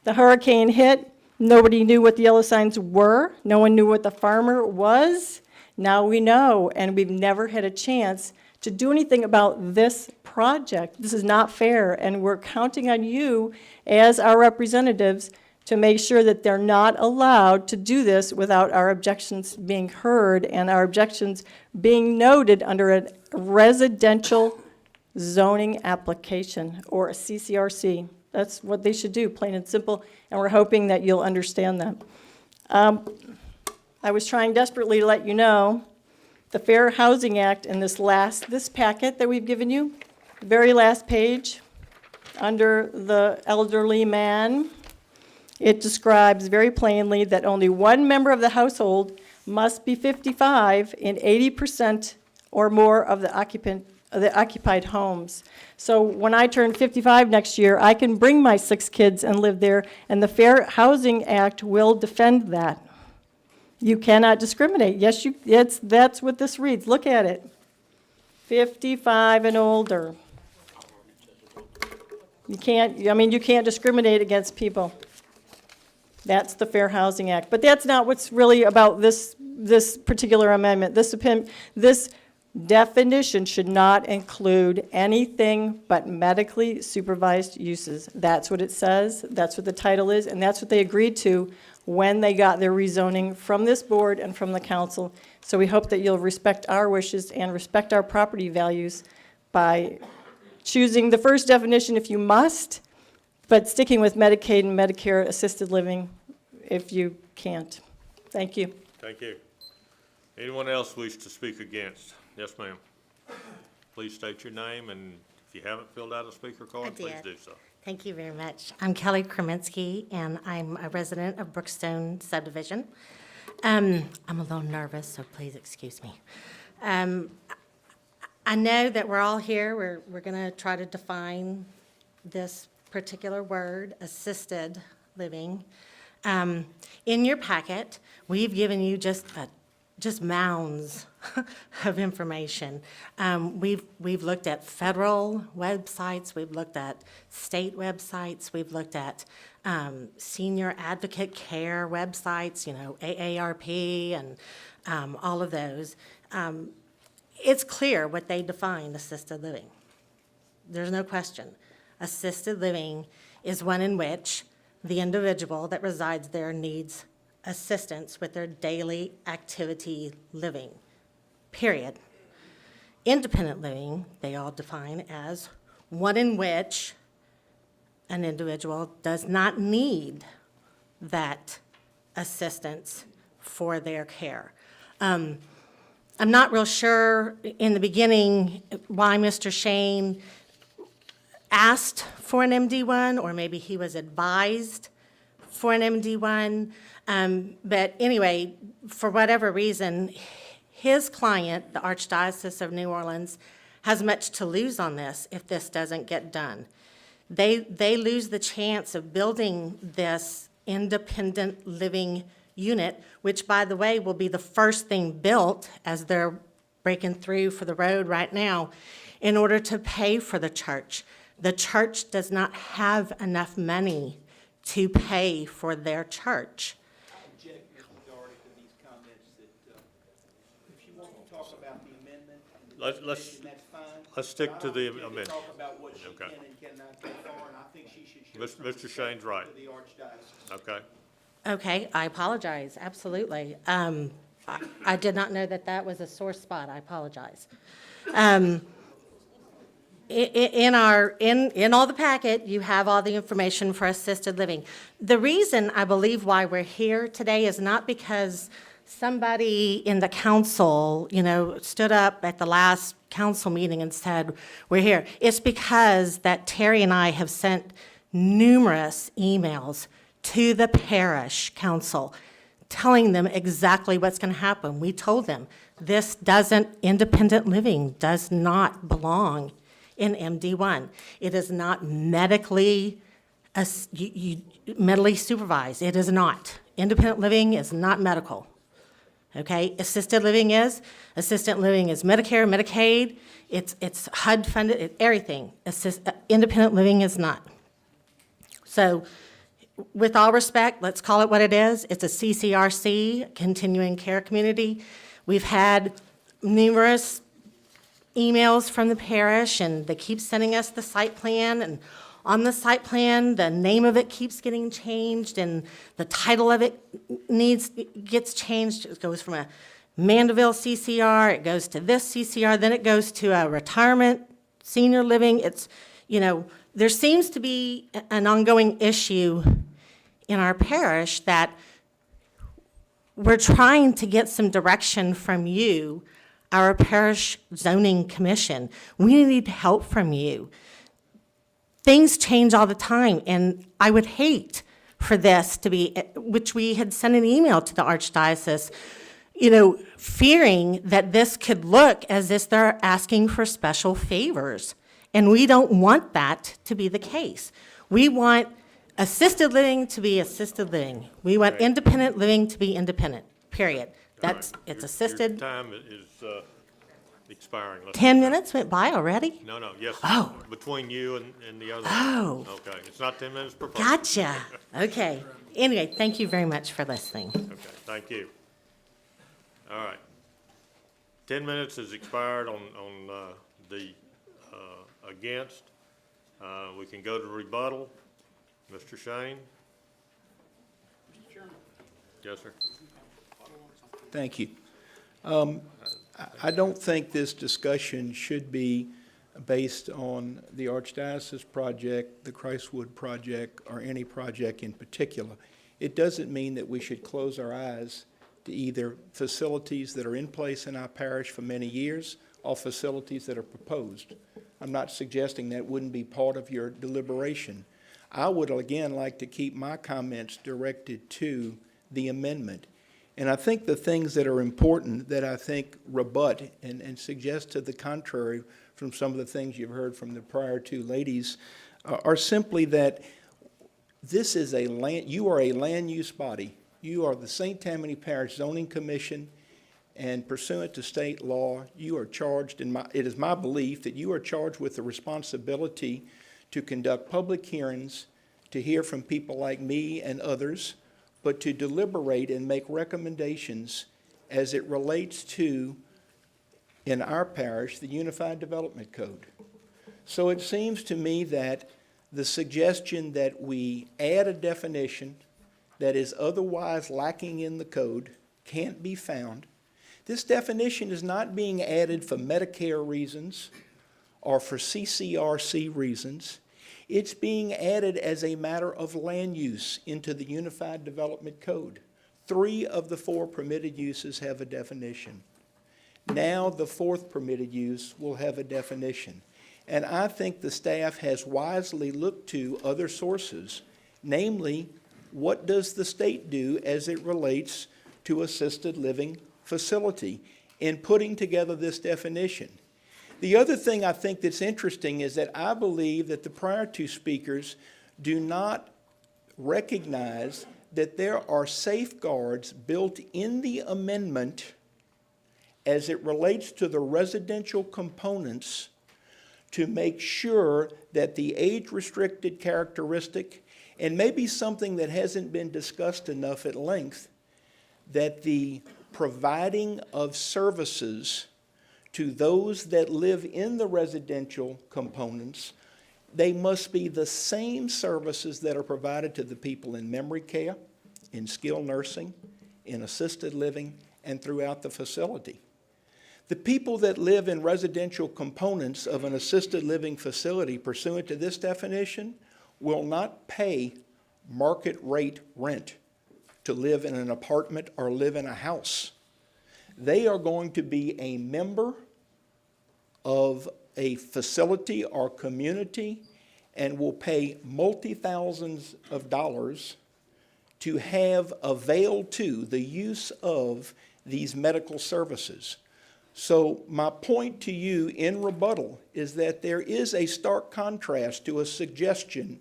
The hurricane hit. Nobody knew what the yellow signs were. No one knew what the farmer was. Now we know, and we've never had a chance to do anything about this project. This is not fair, and we're counting on you as our representatives to make sure that they're not allowed to do this without our objections being heard and our objections being noted under a residential zoning application, or a CCRC. That's what they should do, plain and simple, and we're hoping that you'll understand that. I was trying desperately to let you know, the Fair Housing Act in this packet that we've given you, the very last page, under the elderly man, it describes very plainly that only one member of the household must be 55 in 80% or more of the occupied homes. So when I turn 55 next year, I can bring my 6 kids and live there, and the Fair Housing Act will defend that. You cannot discriminate. Yes, that's what this reads. Look at it. 55 and older. You can't discriminate against people. That's the Fair Housing Act. But that's not what's really about this particular amendment. This definition should not include anything but medically supervised uses. That's what it says, that's what the title is, and that's what they agreed to when they got their rezoning from this board and from the council. So we hope that you'll respect our wishes and respect our property values by choosing the first definition if you must, but sticking with Medicaid and Medicare assisted living if you can't. Thank you. Thank you. Anyone else wish to speak against? Yes, ma'am. Please state your name, and if you haven't filled out a speaker card, please do so. Thank you very much. I'm Kelly Kreminsky, and I'm a resident of Brookstone subdivision. I'm a little nervous, so please excuse me. I know that we're all here. We're going to try to define this particular word, assisted living. In your packet, we've given you just mounds of information. We've looked at federal websites, we've looked at state websites, we've looked at senior advocate care websites, AARP and all of those. It's clear what they define assisted living. There's no question. Assisted living is one in which the individual that resides there needs assistance with their daily activity living, period. Independent living, they all define as one in which an individual does not need that assistance for their care. I'm not real sure in the beginning why Mr. Shane asked for an MD1, or maybe he was advised for an MD1. But anyway, for whatever reason, his client, the Archdiocese of New Orleans, has much to lose on this if this doesn't get done. They lose the chance of building this independent living unit, which, by the way, will be the first thing built as they're breaking through for the road right now, in order to pay for the church. The church does not have enough money to pay for their church. I object, Ms. Majority, to these comments that if you want to talk about the amendment and the definition, that's fine. Let's stick to the amendment. Talk about what she Okay. can and cannot go for, and I think she should show Mr. Shane's right. to the Archdiocese. Okay. Okay. I apologize, absolutely. I did not know that was a sore spot, I apologize. In all the packet, you have all the information for assisted living. The reason I believe why we're here today is not because somebody in the council, stood up at the last council meeting and said, we're here. It's because that Terry and I have sent numerous emails to the parish council telling them exactly what's going to happen. We told them independent living does not belong in MD1. It is not medically supervised. It is not. Independent living is not medical. Okay? Assisted living is. Assisted living is Medicare, Medicaid. It's HUD funded, everything. Independent living is not. So, with all respect, let's call it what it is. It's a CCRC, continuing care community. We've had numerous emails from the parish, and they keep sending us the site plan, and on the site plan, the name of it keeps getting changed, and the title of it gets changed. It goes from a Mandeville CCR, it goes to this CCR, then it goes to a retirement senior living, it's, you know, there seems to be an ongoing issue in our parish that we're trying to get some direction from you, our parish zoning commission. We need help from you. Things change all the time, and I would hate for this to be, which we had sent an email to the Archdiocese, you know, fearing that this could look as if they're asking for special favors. And we don't want that to be the case. We want assisted living to be assisted living. We want independent living to be independent, period. That's, it's Your assisted. time is expiring. Let's 10 do that. minutes went by already? No, yes. Oh. Between you and the other. Oh. Okay, it's not 10 minutes per person. Gotcha. Okay. Anyway, thank you very much for listening. Okay, thank you. All right. 10 minutes has expired on the against. We can go to rebuttal. Mr. Shane? Yes, sir. Thank you. I don't think this discussion should be based on the Archdiocese project, the Christwood project, or any project in particular. It doesn't mean that we should close our eyes to either facilities that are in place in our parish for many years or facilities that are proposed. I'm not suggesting that wouldn't be part of your deliberation. I would, again, like to keep my comments directed to the amendment. And I think the things that are important that I think rebut and suggest to the contrary from some of the things you've heard from the prior two ladies are simply that this is you are a land use body. You are the St. Tammany Parish Zoning Commission, and pursuant to state law, you are charged, it is my belief that you are charged with the responsibility to conduct public hearings, to hear from people like me and others, but to deliberate and make recommendations as it relates to, in our parish, the Unified Development Code. So it seems to me that the suggestion that we add a definition that is otherwise lacking in the code can't be found. This definition is not being added for Medicare reasons or for CCRC reasons. It's being added as a matter of land use into the Unified Development Code. 3 of the 4 permitted uses have a definition. Now the 4th permitted use will have a definition. And I think the staff has wisely looked to other sources, namely, what does the state do as it relates to assisted living facility in putting together this definition? The other thing I think that's interesting is that I believe that the prior two speakers do not recognize that there are safeguards built in the amendment as it relates to the residential components to make sure that the age-restricted characteristic, and maybe something that hasn't been discussed enough at length, that the providing of services to those that live in the residential components, they must be the same services that are provided to the people in memory care, in skilled nursing, in assisted living, and throughout the facility. The people that live in residential components of an assisted living facility pursuant to this definition will not pay market rate rent to live in an apartment or live in a house. They are going to be a member of a facility or community and will pay multi-thousands of dollars to have availed to the use of these medical services. So my point to you in rebuttal is that there is a stark contrast to a suggestion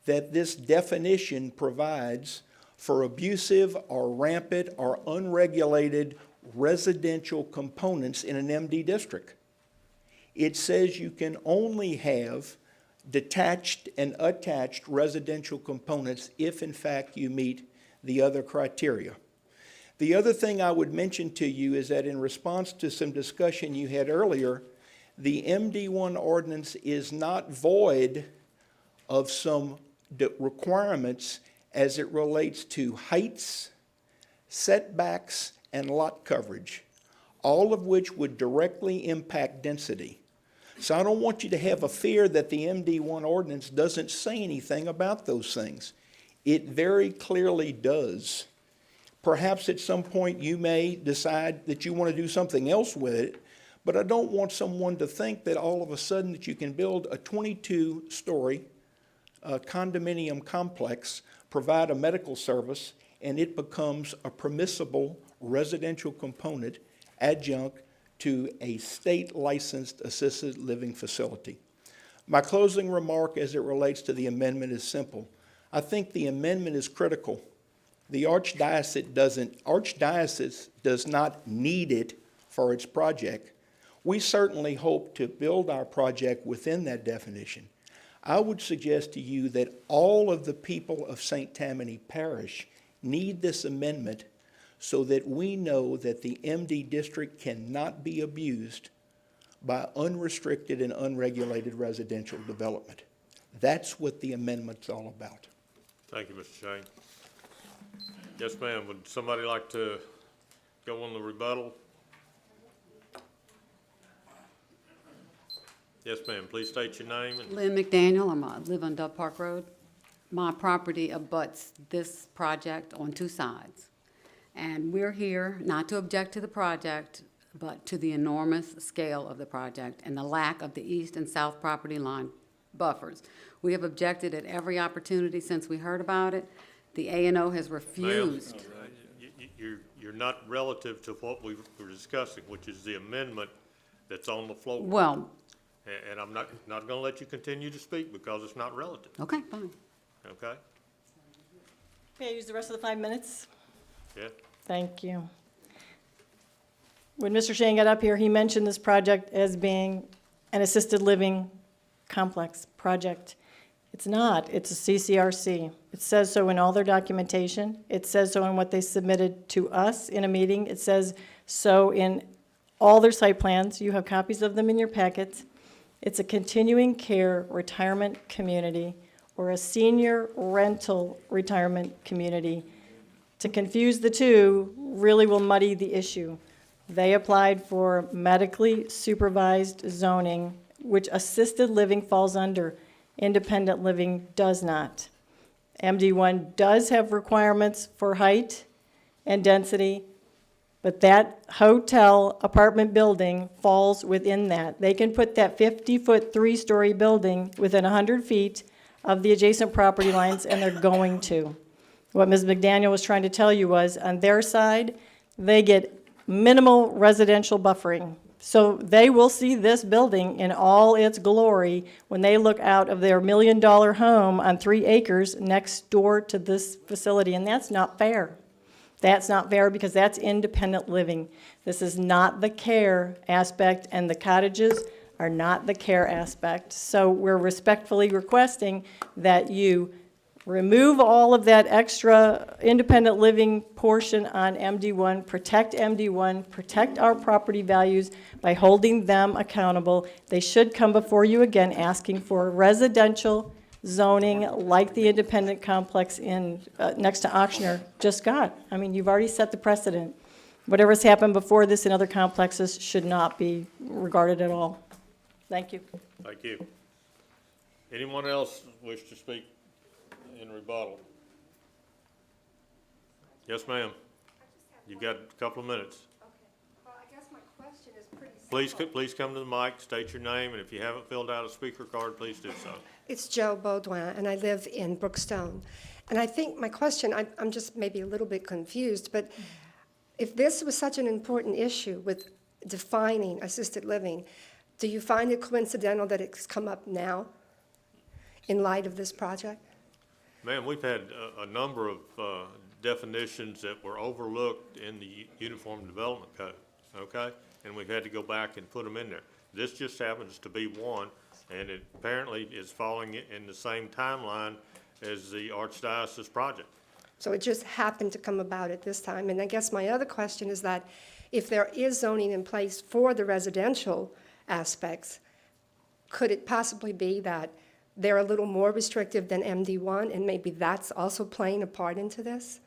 that this definition provides for abusive or rampant or unregulated residential components in an MD district. It says you can only have detached and attached residential components if in fact you meet the other criteria. The other thing I would mention to you is that in response to some discussion you had earlier, the MD1 ordinance is not void of some requirements as it relates to heights, setbacks, and lot coverage, all of which would directly impact density. So I don't want you to have a fear that the MD1 ordinance doesn't say anything about those things. It very clearly does. Perhaps at some point you may decide that you want to do something else with it, but I don't want someone to think that all of a sudden that you can build a 22-story condominium complex, provide a medical service, and it becomes a permissible residential component adjunct to a state-licensed assisted living facility. My closing remark as it relates to the amendment is simple. I think the amendment is critical. The Archdiocese does not need it for its project. We certainly hope to build our project within that definition. I would suggest to you that all of the people of St. Tammany Parish need this amendment so that we know that the MD district cannot be abused by unrestricted and unregulated residential development. That's what the amendment's all about. Thank you, Mr. Shane. Yes, ma'am. Would somebody like to go on the rebuttal? Yes, ma'am. Please state your name. Lynn McDaniel. I live on Dove Park Road. My property abuts this project on two sides. And we're here not to object to the project, but to the enormous scale of the project and the lack of the east and south property line buffers. We have objected at every opportunity since we heard about it. The A&O has refused. Ma'am, you're not relative to what we were discussing, which is the amendment that's on the floor. Well, And I'm not going to let you continue to speak because it's not relative, okay, fine. okay? May I use the rest of the 5 minutes? Yeah? Thank you. When Mr. Shane got up here, he mentioned this project as being an assisted living complex project. It's not. It's a CCRC. It says so in all their documentation. It says so in what they submitted to us in a meeting. It says so in all their site plans. You have copies of them in your packets. It's a continuing care retirement community or a senior rental retirement community. To confuse the two really will muddy the issue. They applied for medically supervised zoning, which assisted living falls under. Independent living does not. MD1 does have requirements for height and density, but that hotel apartment building falls within that. They can put that 50-foot, 3-story building within 100 feet of the adjacent property lines, and they're going to. What Ms. McDaniel was trying to tell you was, on their side, they get minimal residential buffering. So they will see this building in all its glory when they look out of their $1 million home on 3 acres next door to this facility, and that's not fair. That's not fair because that's independent living. This is not the care aspect, and the cottages are not the care aspect. So we're respectfully requesting that you remove all of that extra independent living portion on MD1, protect MD1, protect our property values by holding them accountable. They should come before you again asking for residential zoning like the independent complex in next to Auctioner just got. I mean, you've already set the precedent. Whatever's happened before this in other complexes should not be regarded at all. Thank you. Thank you. Anyone else wish to speak in rebuttal? Yes, ma'am. You've got a couple of minutes. Okay. Well, I guess my question is pretty simple. Please come to the mic, state your name, and if you haven't filled out a speaker card, please do so. It's Joe Baudouin, and I live in Brookstone. And I think my question, I'm just maybe a little bit confused, but if this was such an important issue with defining assisted living, do you find it coincidental that it's come up now in light of this project? Ma'am, we've had a number of definitions that were overlooked in the Uniform Development Code, okay? And we've had to go back and put them in there. This just happens to be one, and it apparently is falling in the same timeline as the Archdiocese project. So it just happened to come about at this time. And I guess my other question is that if there is zoning in place for the residential aspects, could it possibly be that they're a little more restrictive than MD1, and maybe that's also playing a part into this?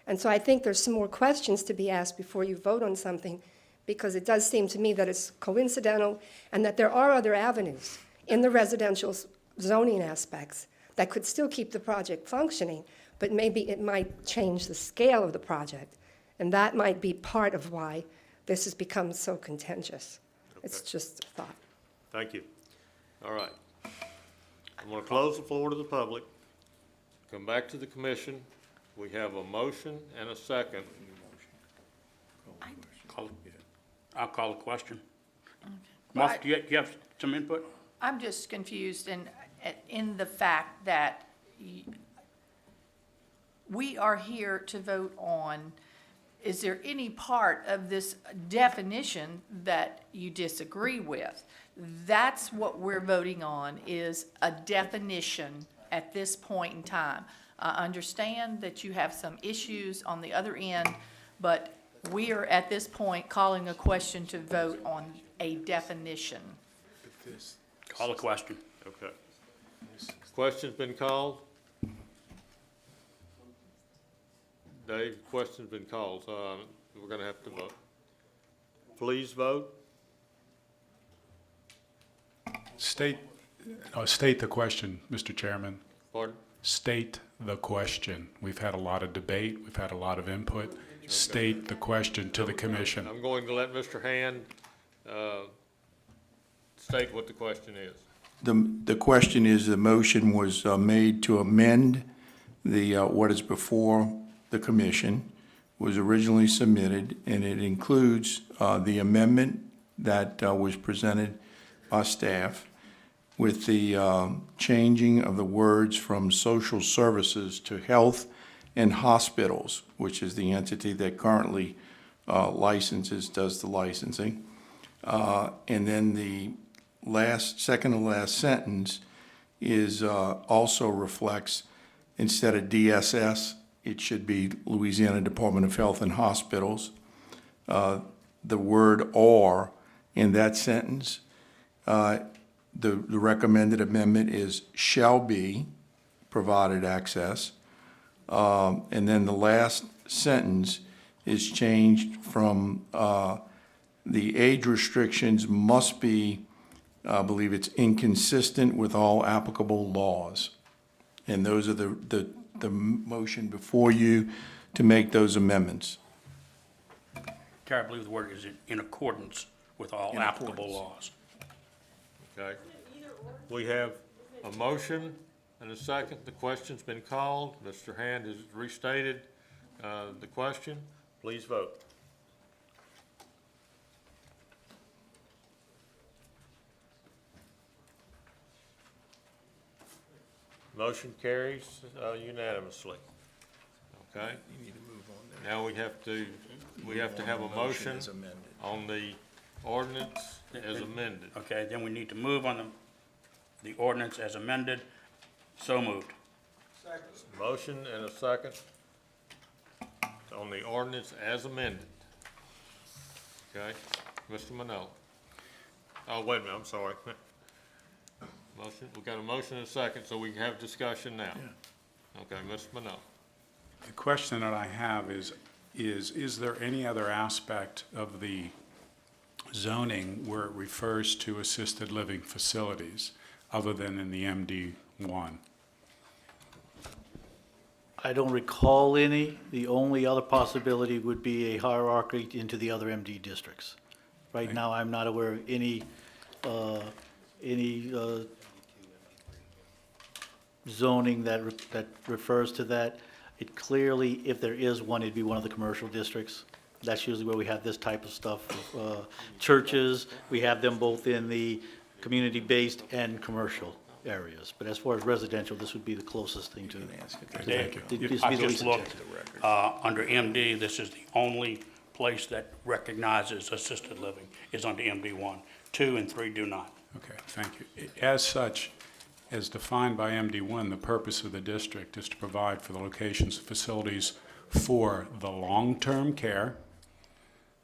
And so I think there's some more questions to be asked before you vote on something, because it does seem to me that it's coincidental and that there are other avenues in the residential zoning aspects that could still keep the project functioning, but maybe it might change the scale of the project. And that might be part of why this has become so contentious. It's just a thought. Thank you. All right. I'm going to close the floor to the public. Come back to the commission. We have a motion and a second. I'll call the question. Martha, do you have some input? I'm just confused in the fact that we are here to vote on, is there any part of this definition that you disagree with? That's what we're voting on, is a definition at this point in time. I understand that you have some issues on the other end, but we are at this point calling a question to vote on a definition. Call the question. Okay. Question's been called. Dave, question's been called, so we're going to have to vote. Please vote. State the question, Mr. Chairman. Pardon? State the question. We've had a lot of debate. We've had a lot of input. State the question to the commission. I'm going to let Mr. Hand state what the question is. The question is, the motion was made to amend the, what is before the commission, was originally submitted, and it includes the amendment that was presented by staff with the changing of the words from social services to health and hospitals, which is the entity that currently does the licensing. And then the second to last sentence is also reflects, instead of DSS, it should be Louisiana Department of Health and Hospitals. The word "or" in that sentence, the recommended amendment is "shall be provided access." And then the last sentence is changed from the age restrictions must be, I believe it's inconsistent with all applicable laws. And those are the motion before you to make those amendments. Terry, I believe the word is in accordance with all applicable laws. Okay. We have a motion and a second. The question's been called. Mr. Hand has restated the question. Please vote. Motion carries unanimously. Okay? Now we have to have a motion on the ordinance as amended. Okay, then we need to move on the ordinance as amended. So moved. Motion and a second on the ordinance as amended. Okay, Mr. Manella. Oh, wait a minute, I'm sorry. Motion, we got a motion and a second, so we can have discussion now. Okay, Mr. Manella. The question that I have is there any other aspect of the zoning where it refers to assisted living facilities other than in the MD1? I don't recall any. The only other possibility would be a hierarchy into the other MD districts. Right now, I'm not aware of any zoning that refers to that. It clearly, if there is one, it'd be one of the commercial districts. That's usually where we have this type of stuff. Churches, we have them both in the community-based and commercial areas. But as far as residential, this would be the closest thing to. Thank you. I just looked, under MD, this is the only place that recognizes assisted living is under MD1. 2 and 3 do not. Okay, thank you. As such, as defined by MD1, the purpose of the district is to provide for the locations of facilities for the long-term care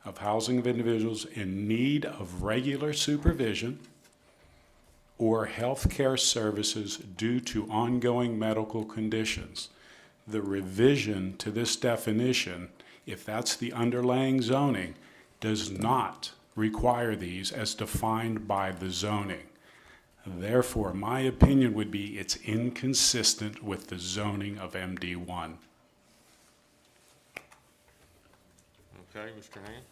of housing of individuals in need of regular supervision or health care services due to ongoing medical conditions. The revision to this definition, if that's the underlying zoning, does not require these as defined by the zoning. Therefore, my opinion would be it's inconsistent with the zoning of MD1. Okay, Mr. Hand?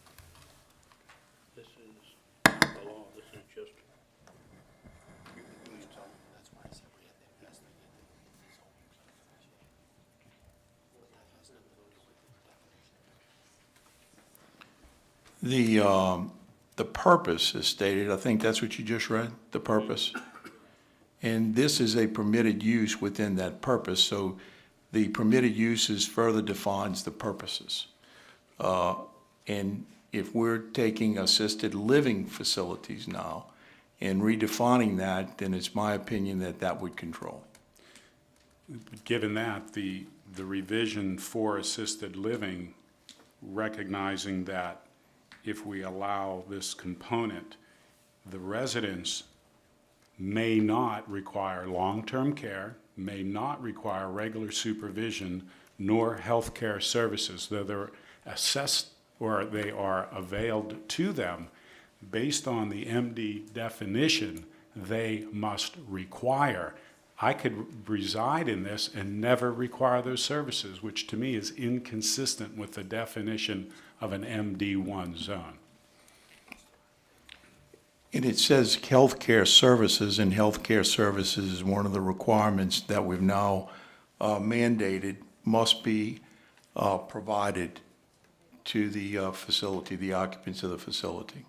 This is the law, this is just. The purpose is stated, I think that's what you just read, the purpose. And this is a permitted use within that purpose, so the permitted uses further defines the purposes. And if we're taking assisted living facilities now and redefining that, then it's my opinion that that would control. Given that, the revision for assisted living, recognizing that if we allow this component, the residents may not require long-term care, may not require regular supervision, nor health care services, though they're assessed or they are availed to them based on the MD definition, they must require. I could reside in this and never require those services, which to me is inconsistent with the definition of an MD1 zone. And it says healthcare services, and healthcare services is one of the requirements that we've now mandated must be provided to the facility, the occupants of the facility.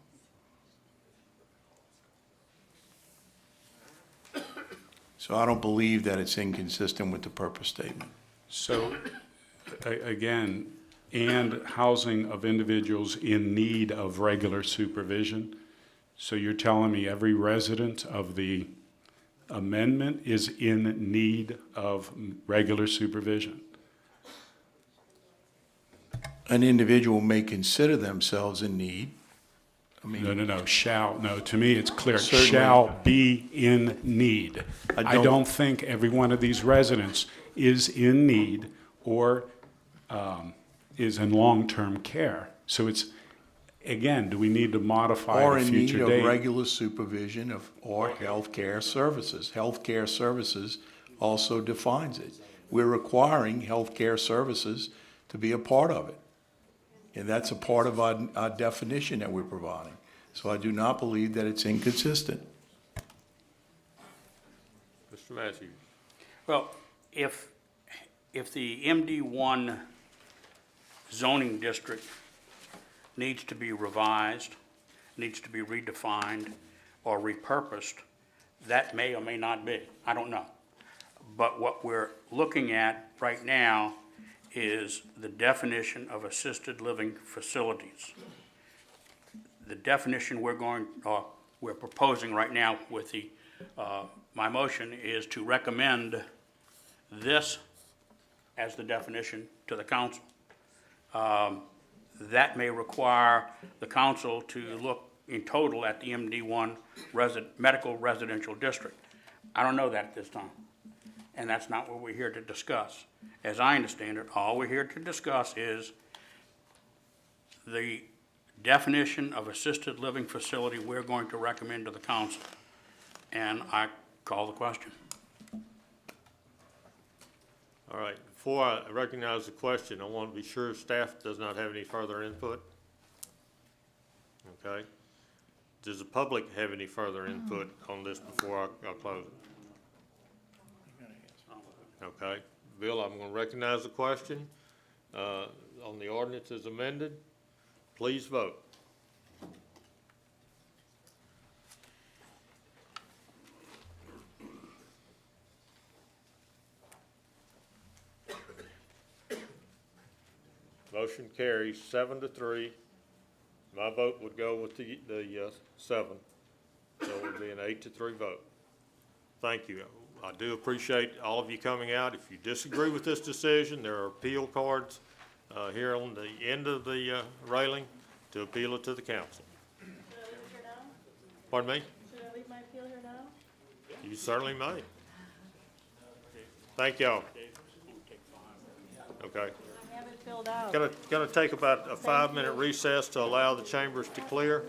So I don't believe that it's inconsistent with the purpose statement. So, again, and housing of individuals in need of regular supervision. So you're telling me every resident of the amendment is in need of regular supervision? An individual may consider themselves in need. I mean, No, shall, no, to me it's clear, Certainly. shall be in need. I I don't- don't think every one of these residents is in need or is in long-term care. So it's, again, do we need to modify or the in need future of date? regular supervision or healthcare services. Healthcare services also defines it. We're requiring healthcare services to be a part of it. And that's a part of our definition that we're providing. So I do not believe that it's inconsistent. Mr. Matthews? Well, if the MD1 zoning district needs to be revised, needs to be redefined or repurposed, that may or may not be, I don't know. But what we're looking at right now is the definition of assisted living facilities. The definition we're proposing right now with my motion is to recommend this as the definition to the council. That may require the council to look in total at the MD1 medical residential district. I don't know that at this time, and that's not what we're here to discuss. As I understand it, all we're here to discuss is the definition of assisted living facility we're going to recommend to the council. And I call the question. All right, before I recognize the question, I want to be sure staff does not have any further input. Okay. Does the public have any further input on this before I close it? Okay. Bill, I'm going to recognize the question on the ordinance as amended. Please vote. Motion carries 7-3. My vote would go with the 7. So it would be an 8-3 vote. Thank you. I do appreciate all of you coming out. If you disagree with this decision, there are appeal cards here on the end of the railing to appeal it to the council. Should I leave it here now? Pardon me? Should I leave my appeal here now? You certainly may. Thank y'all. Okay. Have it filled out. Gonna take about a 5-minute recess to allow the chambers to clear.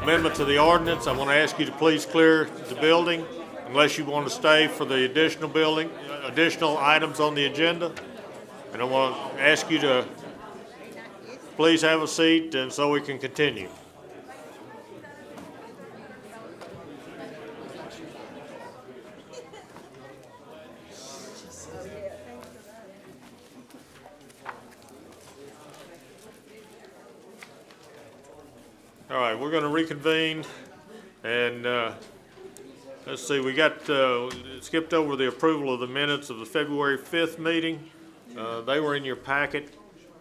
Amendment to the ordinance, I want to ask you to please clear the building unless you want to stay for the additional items on the agenda. And I want to ask you to please have a seat and so we can continue. All right, we're going to reconvene, and let's see, we got skipped over the approval of the minutes of the February 5th meeting. They were in your packet,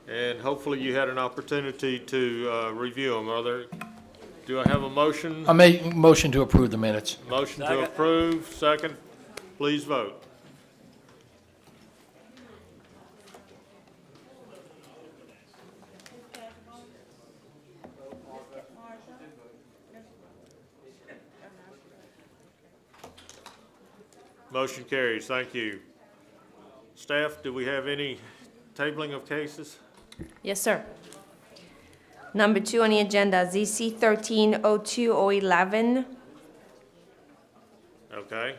and hopefully you had an opportunity to review them. Do I have a motion? I make motion to approve the minutes. Motion to approve, second. Please vote. Motion carries. Thank you. Staff, do we have any tabling of cases? Yes, sir. Number 2 on the agenda, ZC 1302-011. Okay.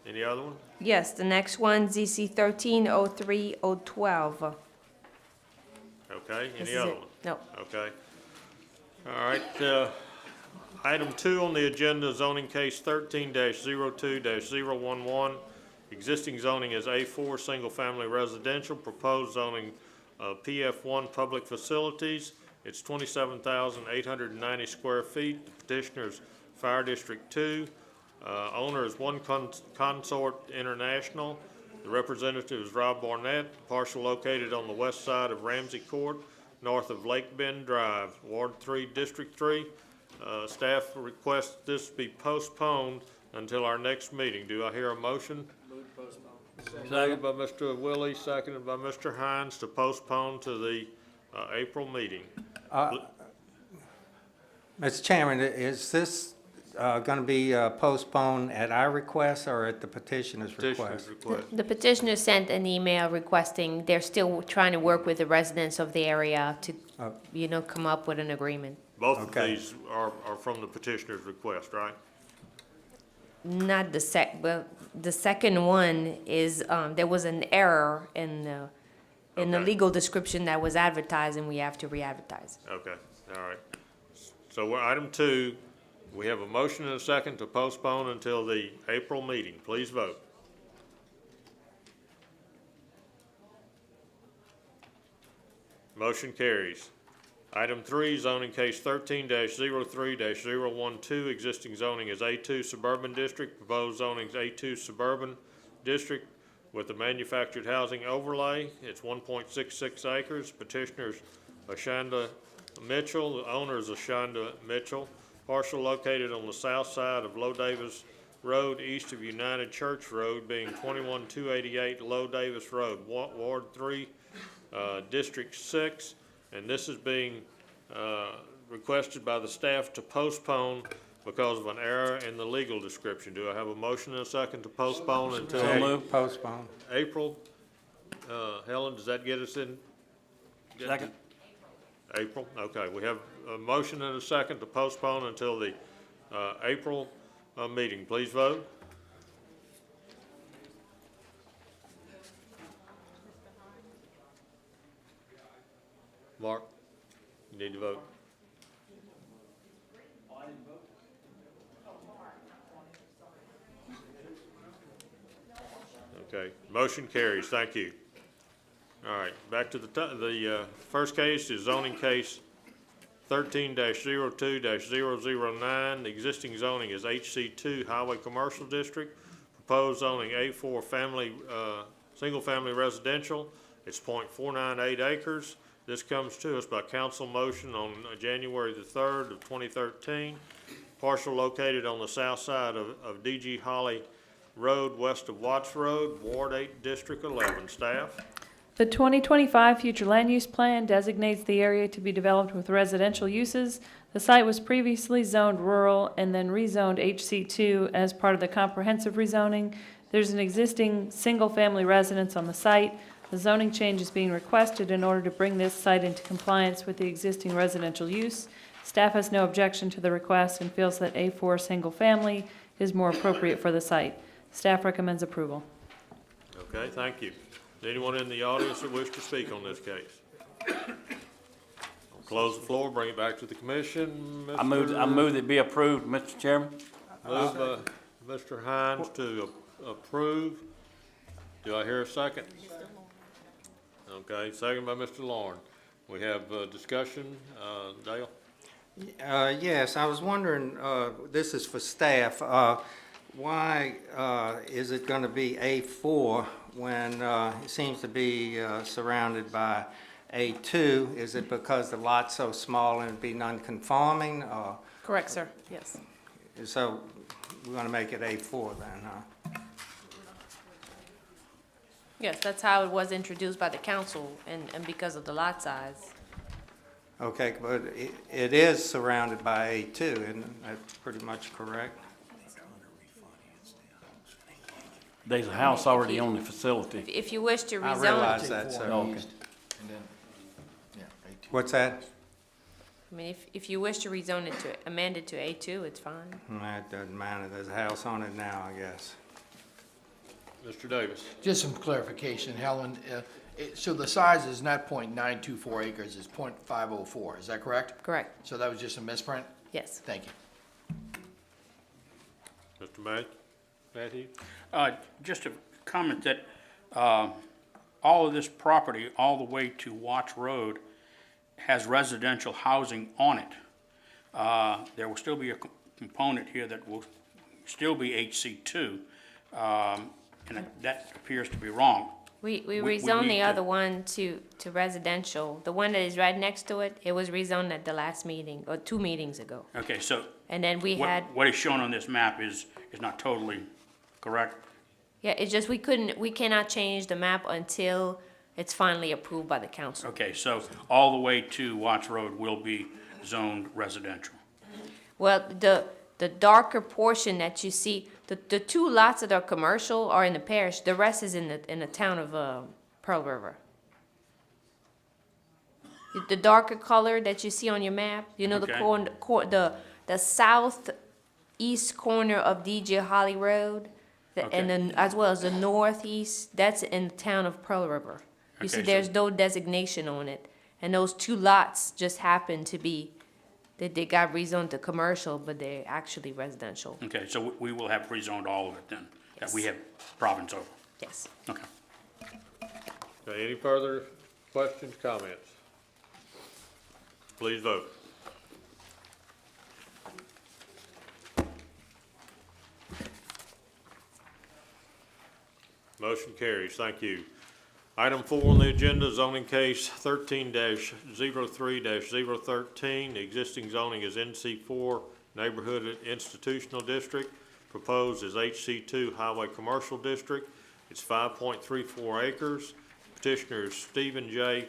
Any other one? Yes, the next one, ZC 1303-012. Okay. This Any is other it. one? No. Okay. All right. Item 2 on the agenda, zoning case 13-02-011. Existing zoning is A4, single-family residential. Proposed zoning, PF1, public facilities. It's 27,890 square feet. The petitioner's Fire District 2. Owner is One Consort International. The representative is Rob Barnett. Parcel located on the west side of Ramsey Court, north of Lake Bend Drive, Ward 3, District 3. Staff requests this be postponed until our next meeting. Do I hear a motion? Move to postpone. Moved by Mr. Willie, seconded by Mr. Hines to postpone to the April meeting. Mr. Chairman, is this going to be postponed at our request or at the petitioner's request? Petitioner's request. The petitioner sent an email requesting, they're still trying to work with the residents of the area to, come up with an agreement. Both of these are from the petitioner's request, right? Not but the second one is, there was an error in the legal description that was advertised, and we have to re-advertise. Okay, all right. So we're item 2, we have a motion and a second to postpone until the April meeting. Please vote. Motion carries. Item 3, zoning case 13-03-012, existing zoning is A2 Suburban District, proposed zoning is A2 Suburban District with a manufactured housing overlay. It's 1.66 acres. Petitioner's Ashanda Mitchell, the owner is Ashanda Mitchell. Parcel located on the south side of Low Davis Road, east of United Church Road, being 21288 Low Davis Road, Ward 3, District 6. And this is being requested by the staff to postpone because of an error in the legal description. Do I have a motion and a second to postpone until Postpone. April? Helen, does that get us in? Second. April, okay. We have a motion and a second to postpone until the April meeting. Please vote. Mark, you need to vote. Okay, motion carries. Thank you. All right, back to the first case is zoning case 13-02-009. The existing zoning is HC2 Highway Commercial District. Proposed zoning A4 family, single-family residential. It's 0.498 acres. This comes to us by council motion on January the 3rd of 2013. Parcel located on the south side of DG Holly Road, west of Watts Road, Ward 8, District 11. Staff? The 2025 Future Land Use Plan designates the area to be developed with residential uses. The site was previously zoned rural and then rezoned HC2 as part of the comprehensive rezoning. There's an existing single-family residence on the site. The zoning change is being requested in order to bring this site into compliance with the existing residential use. Staff has no objection to the request and feels that A4 single-family is more appropriate for the site. Staff recommends approval. Okay, thank you. Is anyone in the audience that wish to speak on this case? I'll close the floor, bring it back to the commission. I move that it be approved, Mr. Chairman. Move Mr. Hines to approve. Do I hear a second? Okay, second by Mr. Lauren. We have discussion. Dale? Yes, I was wondering, this is for staff, why is it going to be A4 when it seems to be surrounded by A2, is it because the lot's so small and it'd be non-conforming, or, Correct, sir, yes. so we're gonna make it A4 then, huh? Yes, that's how it was introduced by the council and because of the lot size. Okay, but it is surrounded by A2, isn't that pretty much correct? There's a house already on the facility. If you wish to I rezone, realize that, sir. Okay. What's that? I mean, if you wish to rezone it to, amend it to A2, it's fine. That doesn't matter, there's a house on it now, I guess. Mr. Davis. Just some clarification, Helen. So the size is not .924 acres, it's .504, is that correct? Correct, So that was just a misprint? yes. Thank you. Mr. Matthew? Just a comment that all of this property, all the way to Watts Road, has residential housing on it. There will still be a component here that will still be HC2, and that appears to be wrong. We we rezoned need the to- other one to residential. The one that is right next to it, it was rezoned at the last meeting, or 2 meetings ago. Okay, so And then we had, what is shown on this map is not totally correct? yeah, it's just we cannot change the map until it's finally approved by the council. Okay, so all the way to Watts Road will be zoned residential. Well, the darker portion that you see, the 2 lots that are commercial are in the parish, the rest is in the town of Pearl River. The darker color that you see on your map, you know, Okay. the southeast corner of DJ Holly Road, and then as well as the northeast, that's in the town of Pearl River. You see, Okay, there's no designation on it, and those 2 lots just happen to be, that they got rezoned to commercial, but they're actually residential. Okay, so we will have rezoned all of it then, that we have province over. Yes. Okay. Okay, any further questions, comments? Please vote. Motion carries, thank you. Item 4 on the agenda, zoning case 13-03-013. The existing zoning is NC4 Neighborhood Institutional District. Proposed is HC2 Highway Commercial District. It's 5.34 acres. Petitioner is Stephen J.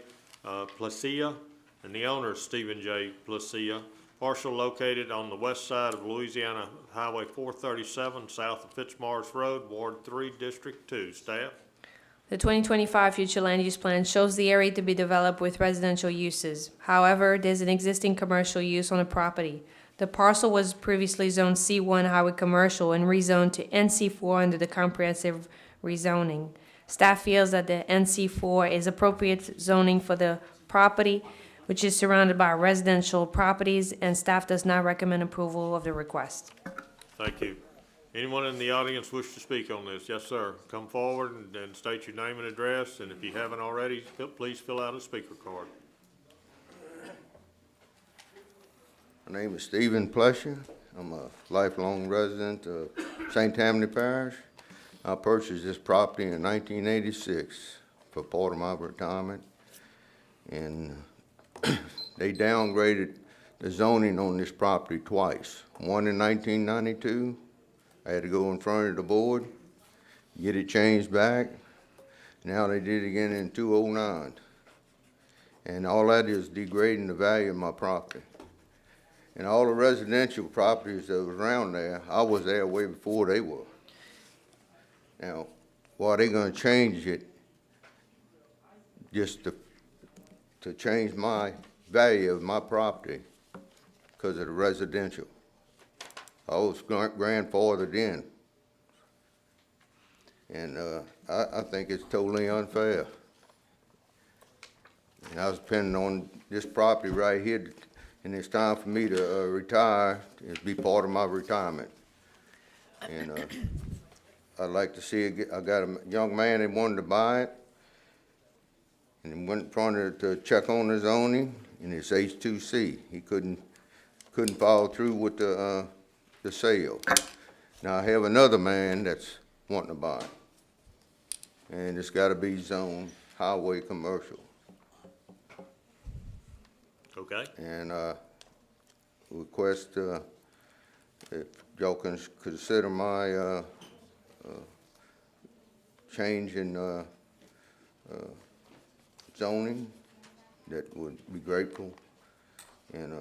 Placia, and the owner is Stephen J. Placia. Parcel located on the west side of Louisiana Highway 437, south of Fitzmars Road, Ward 3, District 2. Staff? The 2025 future land use plan shows the area to be developed with residential uses. However, there's an existing commercial use on the property. The parcel was previously zoned C1 Highway Commercial and rezoned to NC4 under the comprehensive rezoning. Staff feels that the NC4 is appropriate zoning for the property, which is surrounded by residential properties, and staff does not recommend approval of the request. Thank you. Anyone in the audience wish to speak on this? Yes, sir. Come forward and state your name and address, and if you haven't already, please fill out a speaker card. My name is Stephen Plesher. I'm a lifelong resident of St. Tammany Parish. I purchased this property in 1986 for part of my retirement, and they downgraded the zoning on this property twice. One in 1992. I had to go in front of the board, get it changed back. Now they did it again in 2009. And all that is degrading the value of my property. And all the residential properties that was around there, I was there way before they were. Now, why they gonna change it just to change my value of my property because of the residential? I was grandfathered in. And I think it's totally unfair. And I was depending on this property right here, and it's time for me to retire, and be part of my retirement. And I'd like to see it. I got a young man that wanted to buy it, and he went in front to check on the zoning, and it's H2C. He couldn't follow through with the sale. Now I have another man that's wanting to buy it. and it's gotta be zoned highway commercial. Okay, And, request, if y'all can consider my, change in, zoning, that would be grateful, and,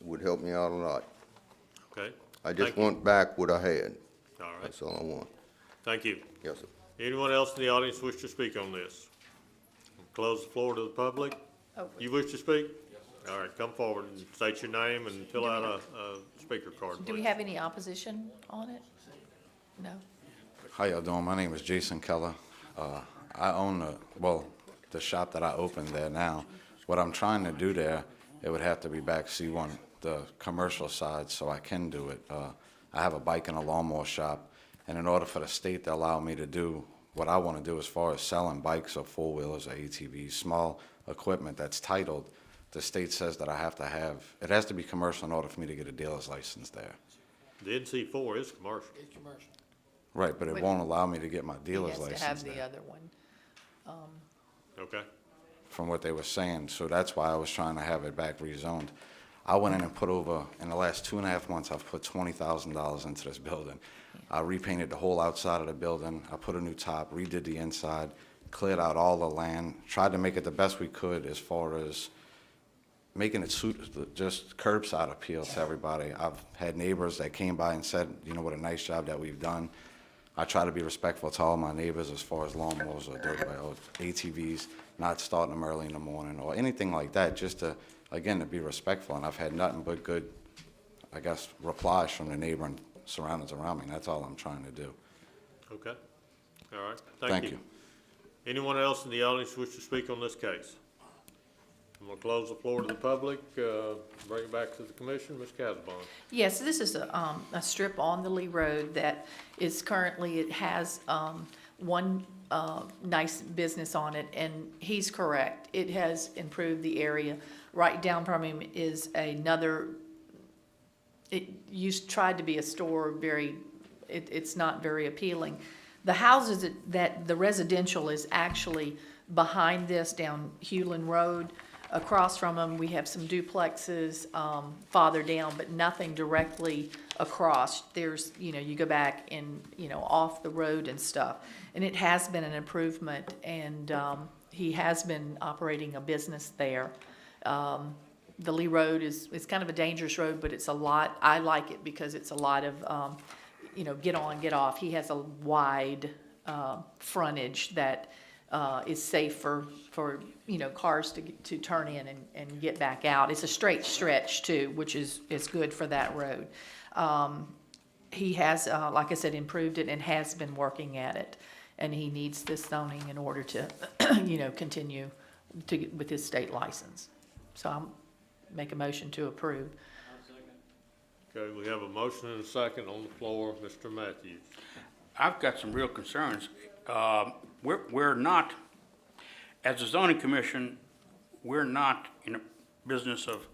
would help me out a lot. okay. I just Thank you. want back what I had. All right, That's all I want. thank you. Yes, sir. Anyone else in the audience wish to speak on this? Close the floor to the public. Oh. You wish to speak? All right, come forward and state your name and fill out a speaker card, Do we please. have any opposition on it? No? How y'all doing? My name is Jason Keller. I own the shop that I opened there now. What I'm trying to do there, it would have to be back C1, the commercial side, so I can do it. I have a bike and a lawnmower shop, and in order for the state to allow me to do what I want to do as far as selling bikes or four-wheelers or ATVs, small equipment that's titled, the state says that I have to have, it has to be commercial in order for me to get a dealer's license there. The NC4 is commercial. Right, but it won't allow me to get my dealer's He license has to have there. the other one. Okay, From what they were saying, so that's why I was trying to have it back rezoned. I went in and put over, in the last 2.5 months, I've put $20,000 into this building. I repainted the whole outside of the building, I put a new top, redid the inside, cleared out all the land, tried to make it the best we could as far as making it suit, just curbside appeal to everybody. I've had neighbors that came by and said, you know, what a nice job that we've done. I try to be respectful to all my neighbors as far as lawnmowers or dirt bike or ATVs, not starting them early in the morning or anything like that, just to, again, to be respectful. And I've had nothing but good, I guess, replies from the neighboring surroundings around me. That's all I'm trying to do. okay. All right, Thank thank you. you. Anyone else in the audience wish to speak on this case? I'm gonna close the floor to the public, bring it back to the commission. Ms. Casabon. Yes, this is a strip on the Lee Road that is currently, it has, one, nice business on it, and he's correct. It has improved the area. Right down from him is another, tried to be a store, it's not very appealing. The houses that the residential is actually behind this down Hewlin Road. Across from them, we have some duplexes, farther down, but nothing directly across. There's, you go back and, off the road and stuff. And it has been an improvement, and, he has been operating a business there. The Lee Road is kind of a dangerous road, but it's a lot, I like it because it's a lot of, get on, get off. He has a wide, frontage that, is safe for cars to turn in and get back out. It's a straight stretch too, which is good for that road. He has, like I said, improved it and has been working at it. And he needs this zoning in order to, continue with his state license. So I'll make a motion to approve. Okay, we have a motion and a second on the floor. Mr. Matthews. I've got some real concerns. We're not, as a zoning commission, we're not in a business of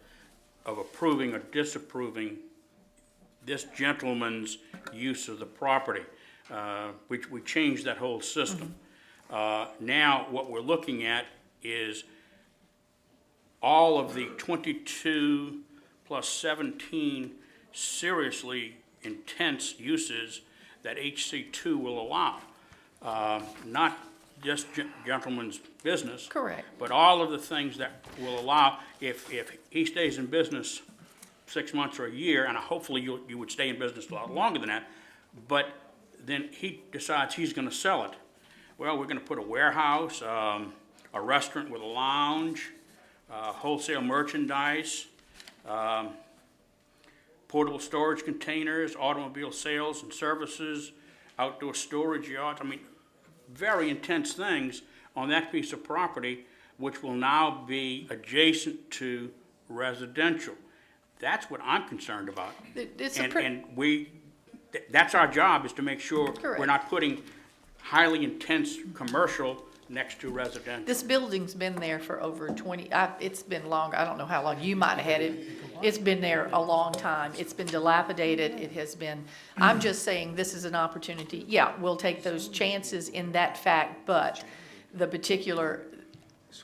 approving or disapproving this gentleman's use of the property. We changed that whole system. Now, what we're looking at is all of the 22 plus 17 seriously intense uses that HC2 will allow. Not just gentleman's business. Correct. But all of the things that will allow, if he stays in business 6 months or a year, and hopefully you would stay in business a lot longer than that, but then he decides he's gonna sell it. Well, we're gonna put a warehouse, a restaurant with a lounge, wholesale merchandise, portable storage containers, automobile sales and services, outdoor storage yards. I mean, very intense things on that piece of property, which will now be adjacent to residential. That's what I'm concerned about. That's our job, is to make sure we're not putting highly intense commercial next to residential. This building's been there for over 20, it's been long, I don't know how long, you might have had it. It's been there a long time. It's been dilapidated. It has been, I'm just saying this is an opportunity. Yeah, we'll take those chances in that fact, but the particular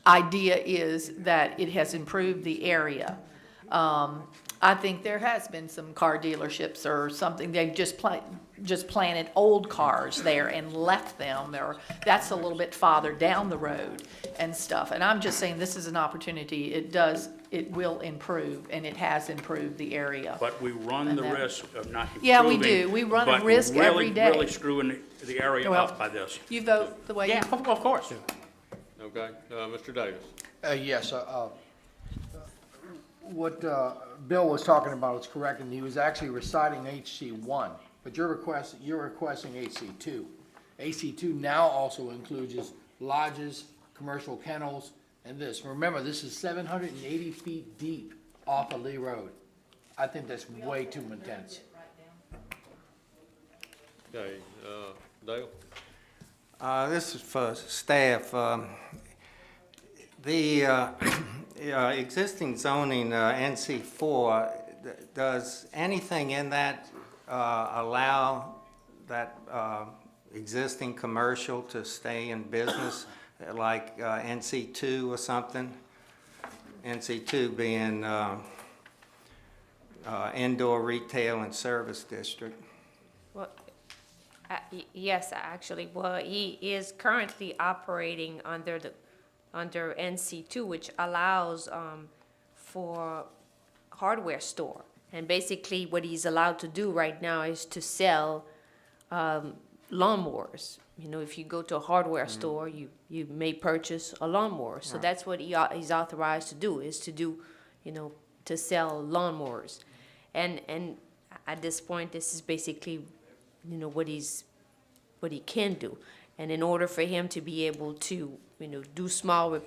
idea is that it has improved the area. I think there has been some car dealerships or something, they've just planted old cars there and left them, or that's a little bit farther down the road and stuff. And I'm just saying this is an opportunity. It will improve, and it has improved the area. But we run the risk of not improving. Yeah, we do. We run a risk every day. But really screwing the area Well, up by this. You vote the way you. Yeah, of course. Okay, Mr. Davis. Yes, what Bill was talking about is correct, and he was actually reciting HC1, but you're requesting HC2. HC2 now also includes lodges, commercial kennels, and this. Remember, this is 780 feet deep off of Lee Road. I think that's way too intense. Okay, Dale? This is for staff. The existing zoning, NC4, does anything in that allow that existing commercial to stay in business, like NC2 or something? NC2 being indoor retail and service district. Well, yes, actually, well, he is currently operating under NC2, which allows for hardware store. And basically what he's allowed to do right now is to sell lawnmowers. You know, if you go to a hardware store, you may purchase a lawnmower. So that's what he's authorized to do, is to do, you know, to sell lawnmowers. And at this point, this is basically, you know, what he can do. And in order for him to be able to, you know, do small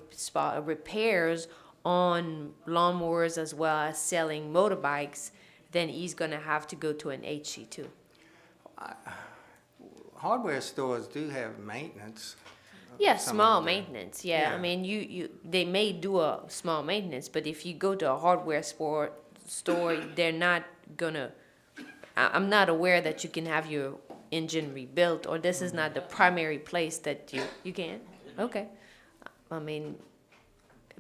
repairs on lawnmowers as well as selling motorbikes, then he's going to have to go to an HC2. Hardware stores do have maintenance. Yeah, Some small of them. maintenance. Yeah, Yeah. I mean, they may do a small maintenance, but if you go to a hardware store, they're not gonna. I'm not aware that you can have your engine rebuilt, or this is not the primary place that you can. Okay, I mean,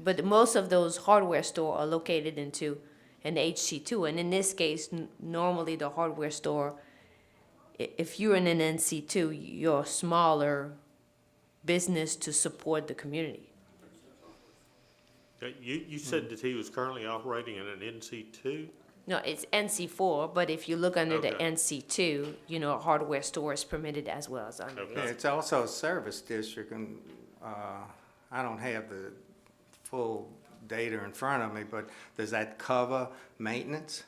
but most of those hardware store are located into an HC2, and in this case, normally the hardware store, if you're in an NC2, you're a smaller business to support the community. Okay, you said that he was currently operating in an NC2? No, it's NC4, but if you look under the Okay. NC2, you know, a hardware store is permitted as well as under. Yeah, it's also a service district, and I don't have the full data in front of me, but does that cover maintenance,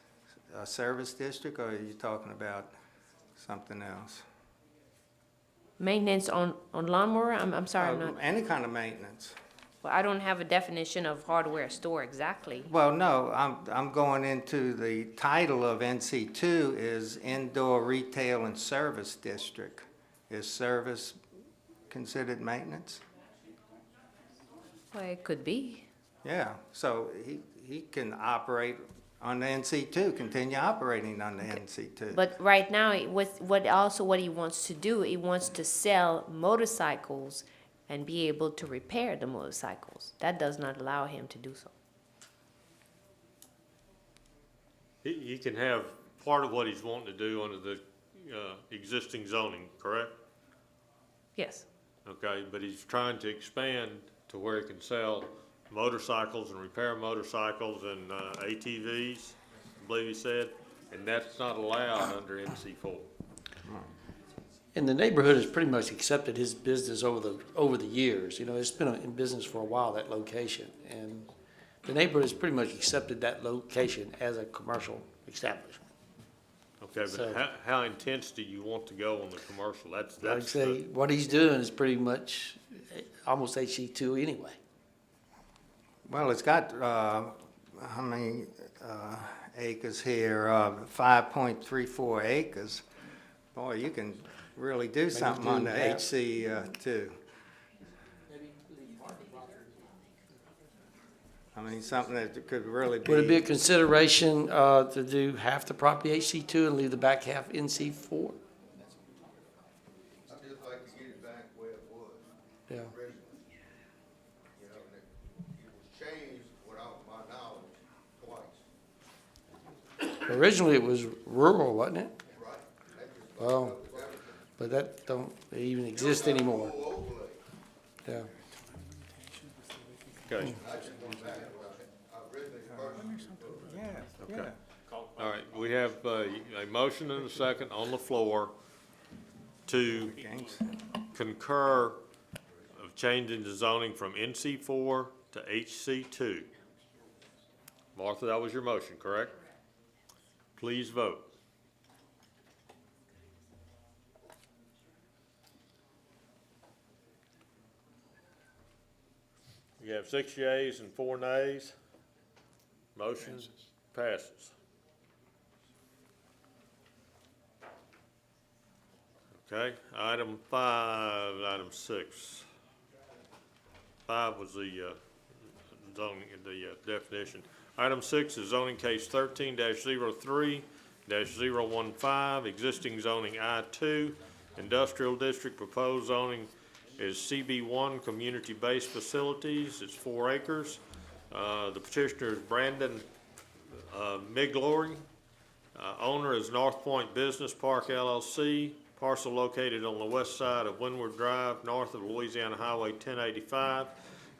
a service district, or are you talking about something else? Maintenance on lawnmower? I'm sorry, I'm not. Any kind of maintenance. Well, I don't have a definition of hardware store exactly. Well, no, I'm going into the title of NC2 is Indoor Retail and Service District. Is service considered maintenance? Well, it could be. Yeah, so he can operate on the NC2, continue operating on the NC2. But right now, what he wants to do, he wants to sell motorcycles and be able to repair the motorcycles. That does not allow him to do so. He can have part of what he's wanting to do under the existing zoning, correct? Yes. Okay, but he's trying to expand to where he can sell motorcycles and repair motorcycles and ATVs, I believe he said, and that's not allowed under NC4. And the neighborhood has pretty much accepted his business over the years. You know, it's been in business for a while, that location. And the neighborhood has pretty much accepted that location as a commercial establishment. Okay, So- but how intense do you want to go on the commercial? I'd That's say what he's doing is pretty much almost HC2 anyway. Well, it's got, how many acres here? 5.34 acres. Boy, you can really do something on the that. HC2. I mean, something that could really be. Would it be a consideration to do half the property HC2 and leave the back half NC4? I'd just like to get it back where it was Yeah. originally. You know, and it was changed without my knowledge twice. Originally, it was rural, wasn't it? Right. Well, but that don't even exist anymore. Yeah. Okay. Yeah. Okay. All right, we have a motion and a second on the floor to concur of changing the zoning from NC4 to HC2. Martha, that was your motion, correct? Please vote. You have 6 yeas and 4 nays. Motion passes. Okay, item 6. 5 was the zoning, the definition. Item 6 is zoning case 13-03-015, existing zoning I2, industrial district, proposed zoning is CB1, community-based facilities. It's 4 acres. The petitioner is Brandon Miglory. Owner is North Point Business Park LLC. Parcel located on the west side of Windward Drive, north of Louisiana Highway 1085,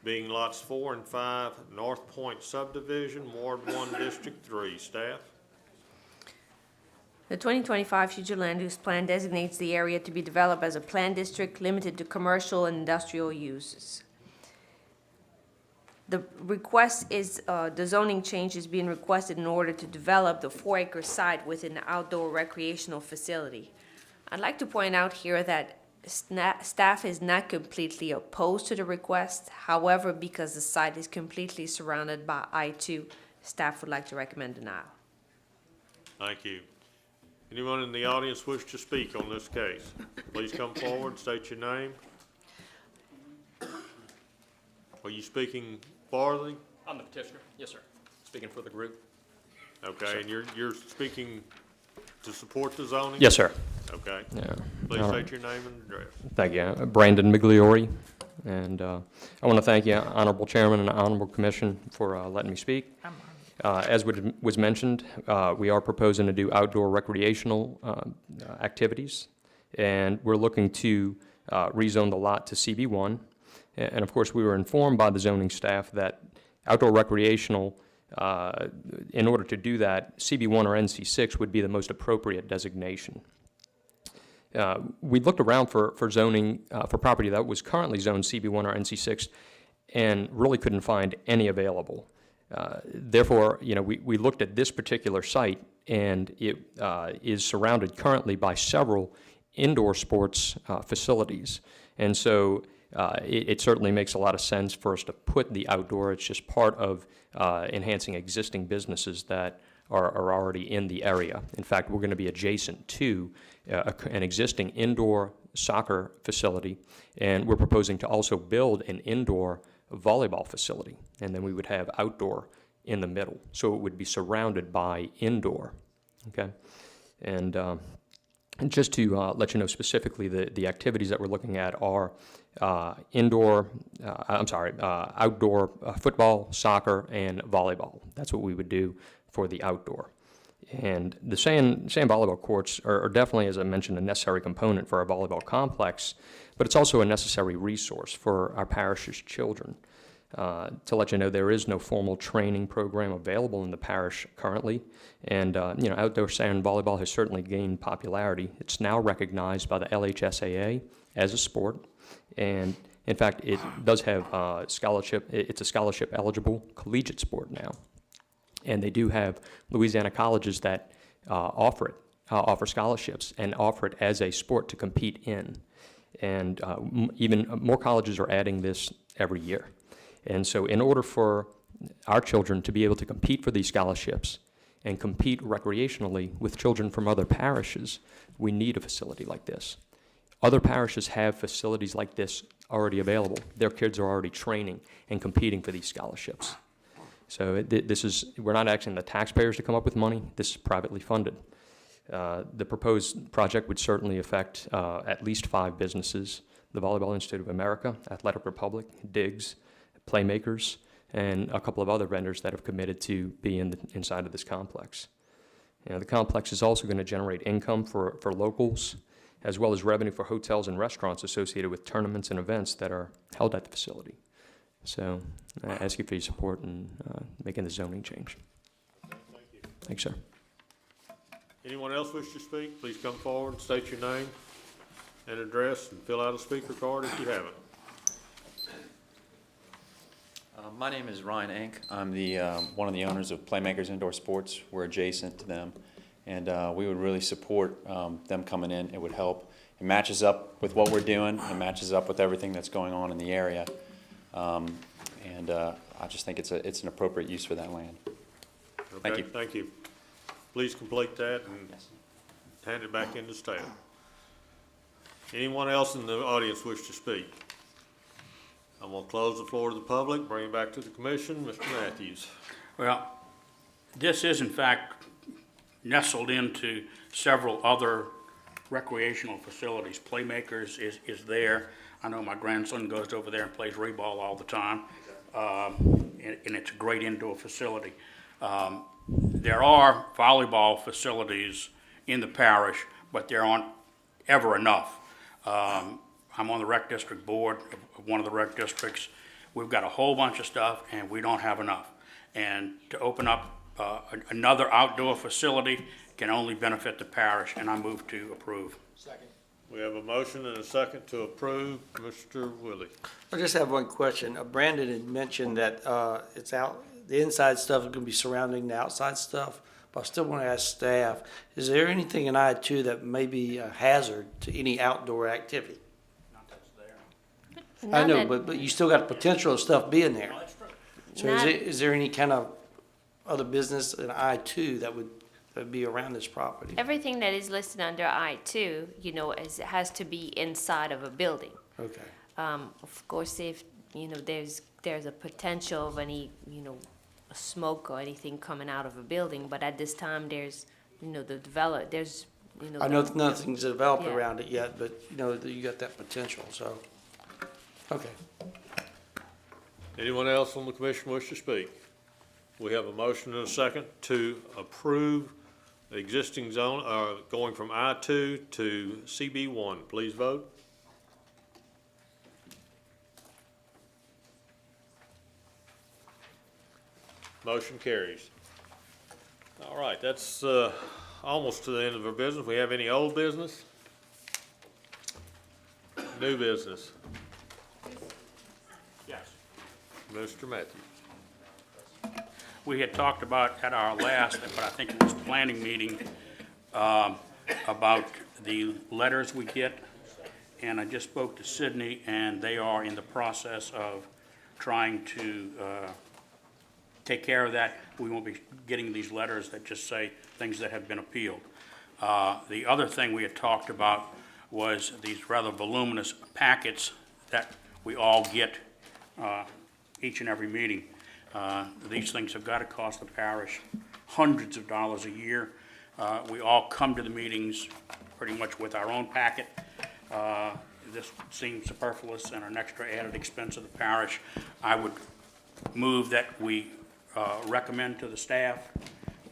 being lots 4 and 5, North Point subdivision, Ward 1, District 3. Staff? The 2025 future land use plan designates the area to be developed as a planned district limited to commercial and industrial uses. The request is, the zoning change is being requested in order to develop the 4-acre site within the outdoor recreational facility. I'd like to point out here that staff is not completely opposed to the request. However, because the site is completely surrounded by I-2, staff would like to recommend denial. Thank you. Anyone in the audience wish to speak on this case? Please come forward, state your name. Are you speaking for the? I'm the petitioner, yes, sir. Speaking for the group. Okay, and you're speaking to support the zoning? Yes, sir. Okay. Yeah. Please All state right. your name and address. Thank you. Brandon Migliori. And I want to thank you, Honorable Chairman and Honorable Commission, for letting me speak. As was mentioned, we are proposing to do outdoor recreational activities, and we're looking to rezone the lot to CB1. And of course, we were informed by the zoning staff that outdoor recreational, in order to do that, CB1 or NC6 would be the most appropriate designation. We looked around for zoning for property that was currently zoned CB1 or NC6 and really couldn't find any available. Therefore, you know, we looked at this particular site, and it is surrounded currently by several indoor sports facilities. And so it certainly makes a lot of sense for us to put the outdoor. It's just part of enhancing existing businesses that are already in the area. In fact, we're going to be adjacent to an existing indoor soccer facility, and we're proposing to also build an indoor volleyball facility, and then we would have outdoor in the middle. So it would be surrounded by indoor, okay? And just to let you know specifically, the activities that we're looking at are outdoor football, soccer, and volleyball. That's what we would do for the outdoor. And the sand volleyball courts are definitely, as I mentioned, a necessary component for our volleyball complex, but it's also a necessary resource for our parish's children. To let you know, there is no formal training program available in the parish currently, and you know, outdoor sand volleyball has certainly gained popularity. It's now recognized by the LHSAA as a sport, and in fact, it does have scholarship. It's a scholarship-eligible collegiate sport now, and they do have Louisiana colleges that offer scholarships and offer it as a sport to compete in, and even more colleges are adding this every year. And so in order for our children to be able to compete for these scholarships and compete recreationally with children from other parishes, we need a facility like this. Other parishes have facilities like this already available. Their kids are already training and competing for these scholarships. So this is, we're not asking the taxpayers to come up with money. This is privately funded. The proposed project would certainly affect at least 5 businesses: the Volleyball Institute of America, Athletic Republic, Diggs, Playmakers, and a couple of other vendors that have committed to be inside of this complex. The complex is also going to generate income for locals, as well as revenue for hotels and restaurants associated with tournaments and events that are held at the facility. So I ask you for your support in making the zoning change. Thank you. Thanks, sir. Anyone else wish to speak? Please come forward and state your name and address and fill out a speaker card if you haven't. My name is Ryan Enck. I'm the one of the owners of Playmakers Indoor Sports. We're adjacent to them, and we would really support them coming in. It would help. It matches up with what we're doing. It matches up with everything that's going on in the area, and I just think it's an appropriate use for that land. Thank you. Thank you. Please complete that and hand it back into staff. Anyone else in the audience wish to speak? I'm going to close the floor to the public, bring it back to the commission. Mr. Matthews. Well, this is in fact nestled into several other recreational facilities. Playmakers is there. I know my grandson goes over there and plays reball all the time, and it's a great indoor facility. There are volleyball facilities in the parish, but there aren't ever enough. I'm on the rec district board of one of the rec districts. We've got a whole bunch of stuff and we don't have enough. And to open up another outdoor facility can only benefit the parish, and I move to approve. Second. We have a motion and a second to approve. Mr. Willie. I just have one question. Brandon had mentioned that it's out, the inside stuff is going to be surrounding the outside stuff, but I still want to ask staff, is there anything in I-2 that may be a hazard to any outdoor activity? I know, but you still got the potential of stuff being there. So is there any kind of other business in I-2 that would be around this property? Everything that is listed under I-2, has to be inside of a building. Okay. Of course, if, there's a potential of any, smoke or anything coming out of a building, but at this time, there's, I know nothing's developed Yeah. around it yet, but you got that potential, so, okay. Anyone else on the commission wish to speak? We have a motion and a second to approve the existing zone, going from I-2 to CB1. Please vote. Motion carries. All right, that's almost to the end of our business. We have any old business? New business? Yes. Mr. Matthews. We had talked about at our last, but I think it was planning meeting, about the letters we get. And I just spoke to Sydney, and they are in the process of trying to take care of that. We won't be getting these letters that just say things that have been appealed. The other thing we had talked about was these rather voluminous packets that we all get each and every meeting. These things have got to cost the parish hundreds of dollars a year. We all come to the meetings pretty much with our own packet. This seems superfluous and an extra added expense of the parish. I would move that we recommend to the staff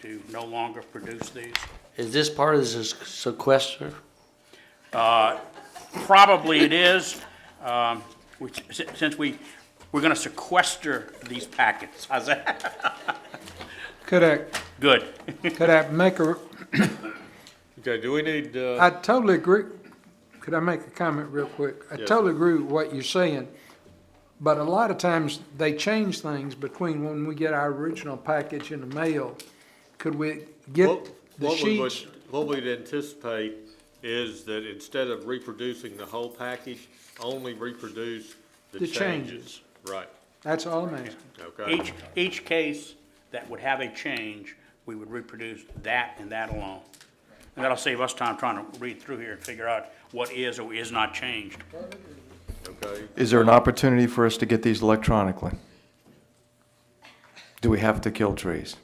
to no longer produce these. Is this part of the sequester? Probably it is, since we're going to sequester these packets. How's that? Could I? Good. Could I make a? Okay, do we need? I totally agree. Could I make a comment real quick? I Yes. totally agree with what you're saying, but a lot of times they change things between when we get our original package in the mail. Could we get the sheets? What we'd anticipate is that instead of reproducing the whole package, only reproduce the changes. Right. That's all I'm asking. Okay. Each case that would have a change, we would reproduce that and that alone. And that'll save us time trying to read through here and figure out what is or is not changed. Okay. Is there an opportunity for us to get these electronically? Do we have to kill trees?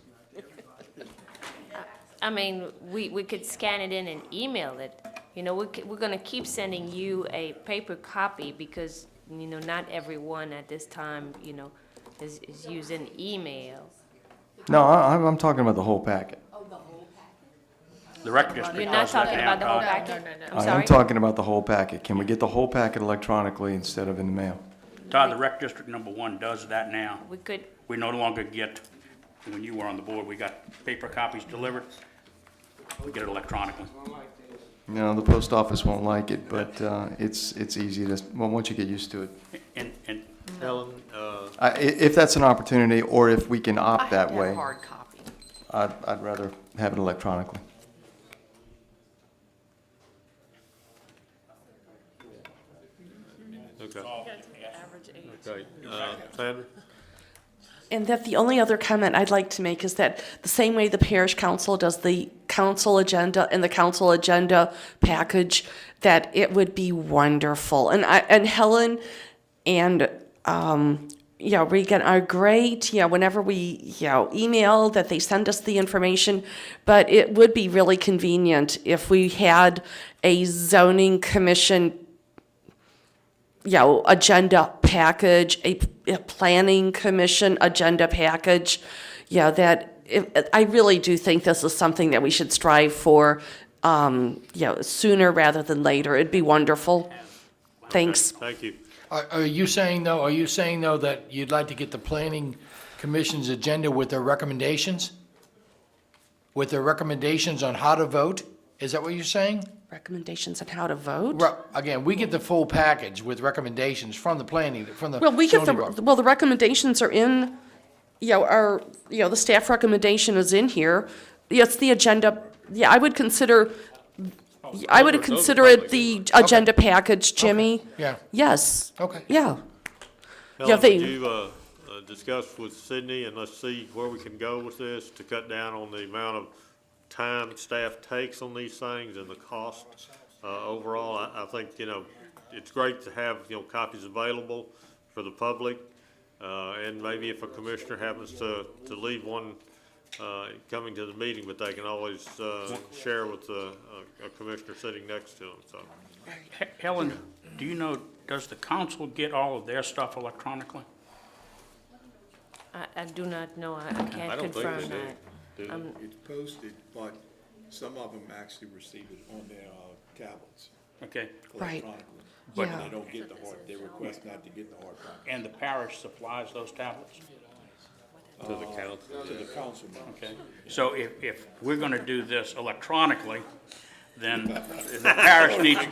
I mean, we could scan it in and email it. You know, we're gonna keep sending you a paper copy because, you know, not everyone at this time, you know, is using email. No, I'm talking about the whole packet. The rec district You're not does that talking now, about the whole Todd. packet? I'm I'm sorry? talking about the whole packet. Can we get the whole packet electronically instead of in the mail? Todd, the rec district #1 does that now. We could, We no longer get, when you were on the board, we got paper copies delivered. We get it electronically. No, the post office won't like it, but it's easy to, well, once you get used to it. And Helen, If that's an opportunity, or if we can I opt have that to have way, hard copy. I'd rather have it electronically. okay. Okay, Sandra? And that the only other comment I'd like to make is that the same way the parish council does the council agenda and the council agenda package, that it would be wonderful. And Helen and Regan are great. Whenever we email that they send us the information, but it would be really convenient if we had a zoning commission agenda package, a planning commission agenda package, I really do think this is something that we should strive for, sooner rather than later. It'd be wonderful. Thanks. Thank you. Are you saying though that you'd like to get the planning commission's agenda with their recommendations? With their recommendations on how to vote? Is that what you're saying? Recommendations on how to vote? Again, we get the full package with recommendations from the planning, from the Well, we get zoning board. the recommendations are in, the staff recommendation is in here. It's the agenda, I would consider it the agenda package, Jimmy. Yeah. Yes. Okay. Yeah. Helen, they- would you discuss with Sydney, and let's see where we can go with this to cut down on the amount of time staff takes on these things and the cost overall? I think, it's great to have, copies available for the public. And maybe if a commissioner happens to leave one coming to the meeting, but they can always share with a commissioner sitting next to them, so. Helen, do you know, does the council get all of their stuff electronically? I do not know, I I can't don't think confirm they do. that. Do they? It's posted, but some of them actually receive it on their tablets Okay. Right. electronically. But Yeah. They don't get the hard, they request not to get the hard copy. And the parish supplies those tablets? To the council. To the council members. Okay. So if we're gonna do this electronically, then the parish needs to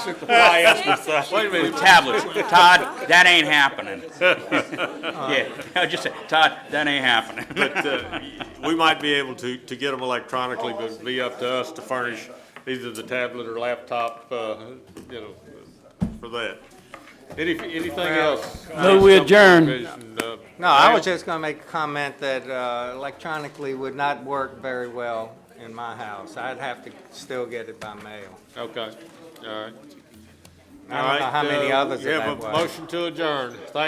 supply us with tablets. Todd, that ain't happening. Yeah, I just said, Todd, that ain't happening. But we might be able to get them electronically, but it'd be up to us to furnish either the tablet or laptop, for that. Anything else? Move we adjourn. No, I was just gonna make a comment that electronically would not work very well in my house. I'd have to still get it by mail. Okay, all right. I don't know how many others You are have that a way. motion to adjourn. Thank